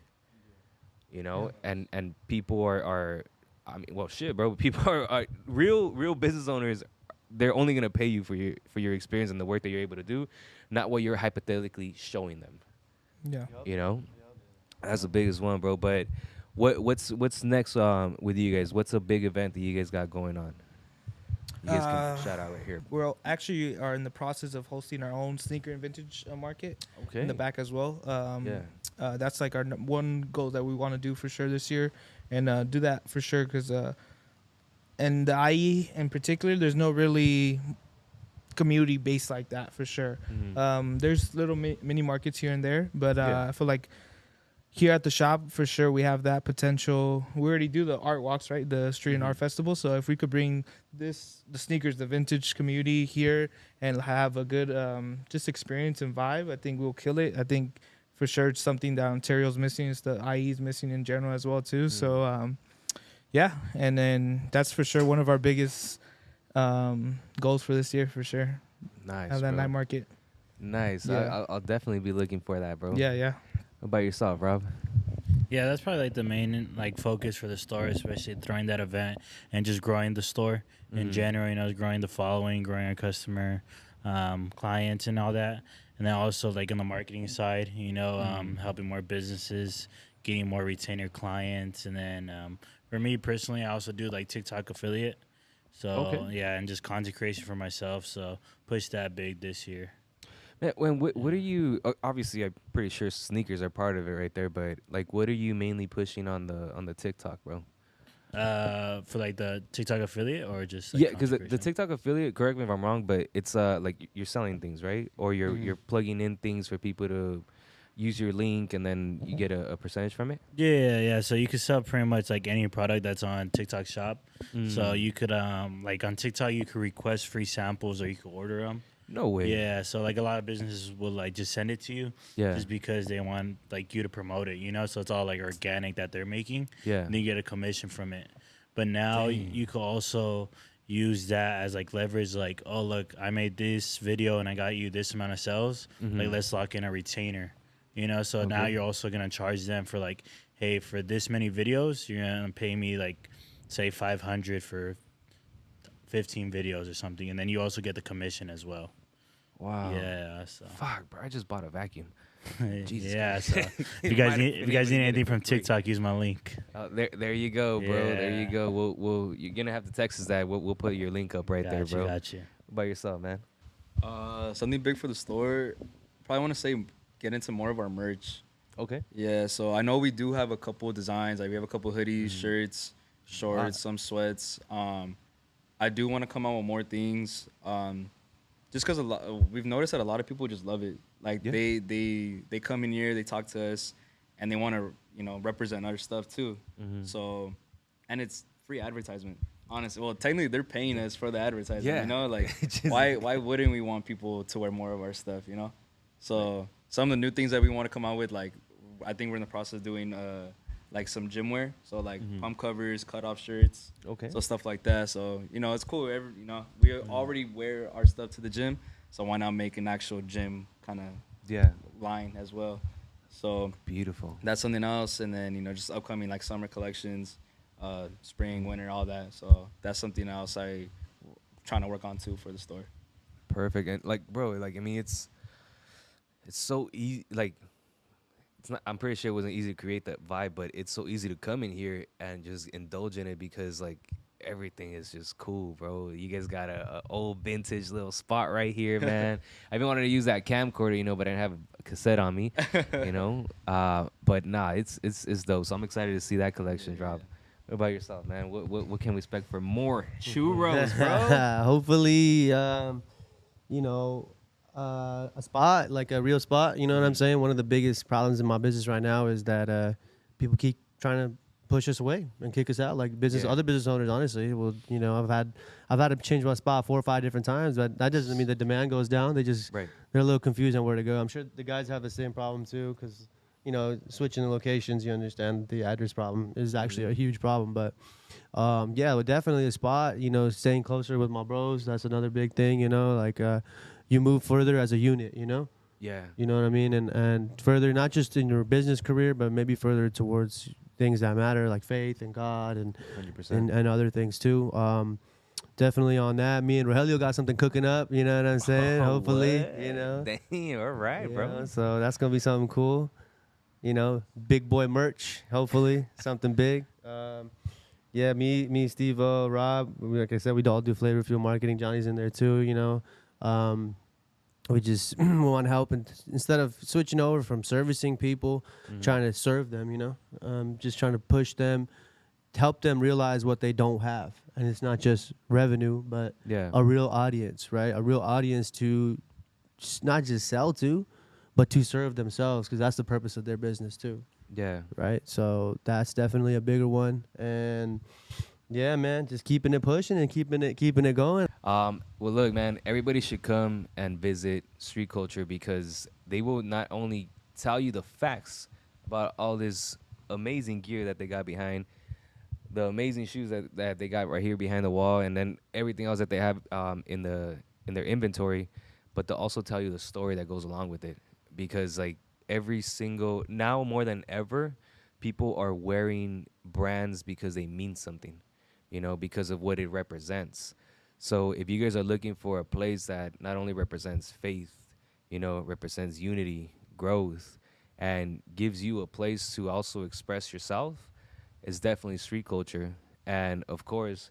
you know. And people are I mean, well, shit, bro, people are real business owners. They're only gonna pay you for your experience and the work that you're able to do, not what you're hypothetically showing them. Yeah. You know, that's the biggest one, bro. But what's next with you guys? What's a big event that you guys got going on? You guys can shout out right here. We're actually are in the process of hosting our own sneaker and vintage market in the back as well. That's like our one goal that we want to do for sure this year, and do that for sure because in the IE in particular, there's no really community based like that for sure. Mm-hmm. There's little mini markets here and there, but I feel like here at the shop for sure we have that potential. We already do the art walks, right? The street and art festival. So if we could bring the sneakers, the vintage community here and have a good just experience and vibe, I think we'll kill it. I think for sure it's something that Ontario's missing. It's the IE is missing in general as well too. So yeah, and then that's for sure one of our biggest goals for this year for sure. Nice. Have that bro. night market. Nice. Yeah. I'll definitely be looking for that, bro. Yeah. What about yourself, Rob? Yeah, that's probably like the main like focus for the store, especially throwing that event and just growing the store in general. You know, growing the following, growing our customer, clients, and all that. And then also like on the marketing side, you know, helping more businesses, getting more retainer clients, and then for me personally, I also do like TikTok affiliate. So yeah, and just content creation for myself. So push that big this year. Man, what are you? Obviously, I'm pretty sure sneakers are part of it right there. But like, what are you mainly pushing on the TikTok, bro? For like the TikTok affiliate or just Yeah, because the TikTok affiliate. Correct me if I'm wrong, but it's like you're selling things, right? Or you're plugging in things for people to use your link, and then you get a percentage from it. Yeah. So you could sell pretty much like any product that's on TikTok Shop. So you could like on TikTok you could request free samples or you could order them. No way. Yeah, so like a lot of businesses will like just send it to you, just because they want like you to promote it, you know. So it's all like organic that they're making. Yeah, and you get a commission from it. But now you could also use that as like leverage. Like, oh look, I made this video and I got you this amount of sales. Like, let's lock in a retainer. You know, so now you're also gonna charge them for like, hey, for this many videos, you're gonna pay me like, say 500 for 15 videos or something, and then you also get the commission as well. Wow. Yeah. So. Fuck, bro. I just bought a vacuum. Jesus Yeah. Christ. So if you guys need anything from TikTok, use my link. There you go, bro. There you Yeah. go. We'll you're gonna have to text us that. We'll put your link up right there, bro. Gotcha. What about yourself, man? Something big for the store. Probably want to say get into more of our merch. Okay. Yeah, so I know we do have a couple of designs. Like we have a couple of hoodies, shirts, shorts, some sweats. I do want to come out with more things. Just because we've noticed that a lot of people just love it. Like they come in here, they talk to us, and they want to represent our stuff too. So, and it's free advertisement. Honestly, well, technically they're paying us for the advertisement. Yeah. You know, like why wouldn't we want people to wear more of our stuff? You know, so some of the new things that we want to come out with, like I think we're in the process of doing like some gym wear, so like pump covers, cut off shirts, Okay. so stuff like that. So it's cool. We already wear our stuff to the gym, so why not make an actual gym kind of line as well? So Beautiful. that's something else, and then just upcoming like summer collections, spring, winter, all that. So that's something else I trying to work on too for the store. Perfect. And like, bro, like I mean, it's so easy. Like, it's not. I'm pretty sure it wasn't easy to create that vibe, but it's so easy to come in here and just indulge in it because like everything is just cool, bro. You guys got a old vintage little spot right here, man. I've been wanting to use that camcorder, but I didn't have a cassette on me, But nah, it's dope. So I'm excited to see that collection drop. What about yourself, man? What can we expect for more churros, bro? Hopefully, a spot, like a real spot. You know what I'm saying? One of the biggest problems in my business right now is that people keep trying to push us away and kick us out. Like other business owners, honestly. Well, I've had to change my spot 4 or 5 different times, but that doesn't mean the demand goes down. They're a little confused on where to go. I'm sure the guys have the same problem too, because switching the locations, you understand the address problem is actually a huge problem. But but definitely a spot. Staying closer with my bros. That's another big thing. You move further as a unit. Yeah. You know what I mean? And further, not just in your business career, but maybe further towards things that matter, like faith and God and 100%. and other things too. Definitely on that. Me and Rogelio got something cooking up, you know what I'm saying? Hopefully, Damn, all right, bro. So that's going to be something cool. Big boy merch, hopefully, something big. Me, Steve, Rob, like I said, we all do flavor fuel marketing. Johnny's in there too, we just want to help, and instead of switching over from servicing people, trying to serve them, just trying to push them, help them realize what they don't have. And it's not just revenue, but a real audience, right? A real audience to not just sell to, but to serve themselves, because that's the purpose of their business too. Yeah. Right? So that's definitely a bigger one. And yeah, man, just keeping it pushing and keeping it going. Well, look, man, everybody should come and visit Street Culture because they will not only tell you the facts about all this amazing gear that they got behind, the amazing shoes that they got right here behind the wall, and then everything else that they have in their inventory, but they'll also tell you the story that goes along with it. Because like now more than ever, people are wearing brands because they mean something, because of what it represents. So if you guys are looking for a place that not only represents faith, represents unity, growth, and gives you a place to also express yourself, it's definitely Street Culture. And of course,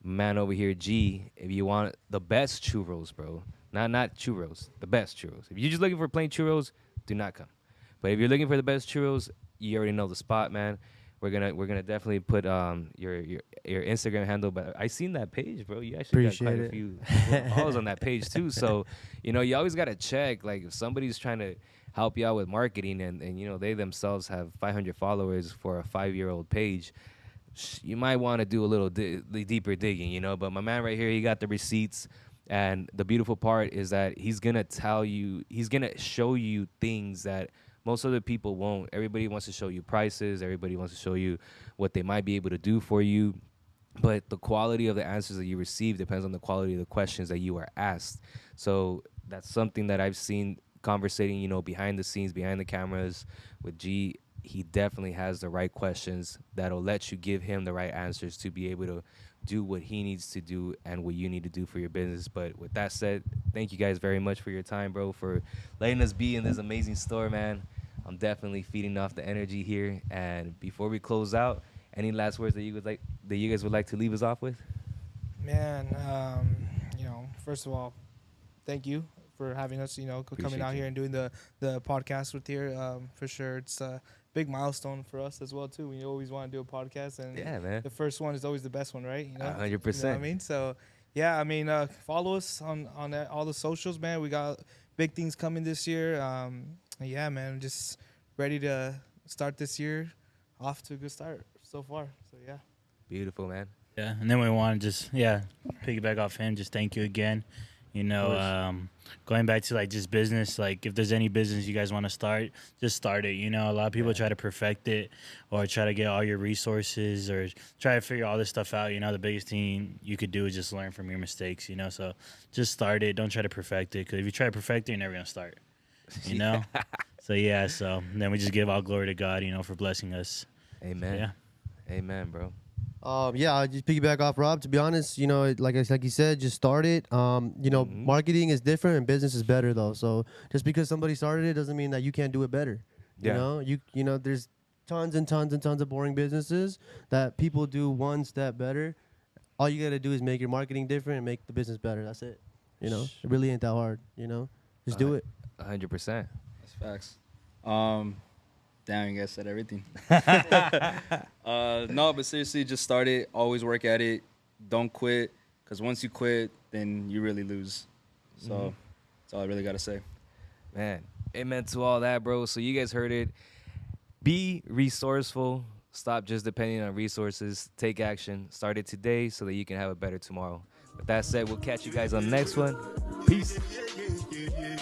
man over here, G, if you want the best churros, bro, not churros, the best churros. If you're just looking for plain churros, do not come. But if you're looking for the best churros, you already know the spot, man. We're gonna definitely put your Instagram handle, but I seen that page, bro. You actually got quite a few followers on that page too. So you always gotta check, like if somebody's trying to help you out with marketing and they themselves have 500 followers for a 5-year-old page, you might want to do a little deeper digging, But my man right here, he got the receipts. And the beautiful part is that he's going to show you things that most other people won't. Everybody wants to show you prices. Everybody wants to show you what they might be able to do for you. but the quality of the answers that you receive depends on the quality of the questions that you are asked. So that's something that I've seen conversating, behind the scenes, behind the cameras with G. He definitely has the right questions that'll let you give him the right answers to be able to do what he needs to do and what you need to do for your business. But with that said, thank you guys very much for your time, bro, for letting us be in this amazing store, man. I'm definitely feeding off the energy here. And before we close out, any last words that you guys would like to leave us off with? Man, first of all, thank you for having us, coming Appreciate out you. here and doing the podcast with you. For sure, it's a big milestone for us as well, too. We always want to do a podcast, and Yeah, man. the first one is always the best one, right? 100%. You know what I mean? So, yeah, follow us on all the socials, man. We got big things coming this year. Yeah, man, just ready to start this year off to a good start so far. So, yeah. Beautiful, man. Yeah, and then we want to just piggyback off him. Just thank you again. Going back to like just business, like if there's any business you guys want to start, just start it. A lot of people try to perfect it or try to get all your resources or try to figure all this stuff out. The biggest thing you could do is just learn from your mistakes. So just start it. Don't try to perfect it, because if you try to perfect it, you're never gonna start. So then we just give all glory to God, for blessing us. Amen. Yeah. Amen, bro. I just piggyback off Rob. To be honest, like you said, just start it. Marketing is different and business is better though. So just because somebody started it doesn't mean that you can't do it better. Yeah. There's tons and tons and tons of boring businesses that people do one step better. All you got to do is make your marketing different and make the business better. That's it. It really ain't that hard. Just do it. 100%. That's facts. Damn, you guys said everything. No, but seriously, just start it. Always work at it. Don't quit, because once you quit, then you really lose. So that's all I really got to say. Man, amen to all that, bro. So you guys heard it. Be resourceful. Stop just depending on resources. Take action. Start it today so that you can have a better tomorrow. With that said, we'll catch you guys on the next one. Peace. Yeah.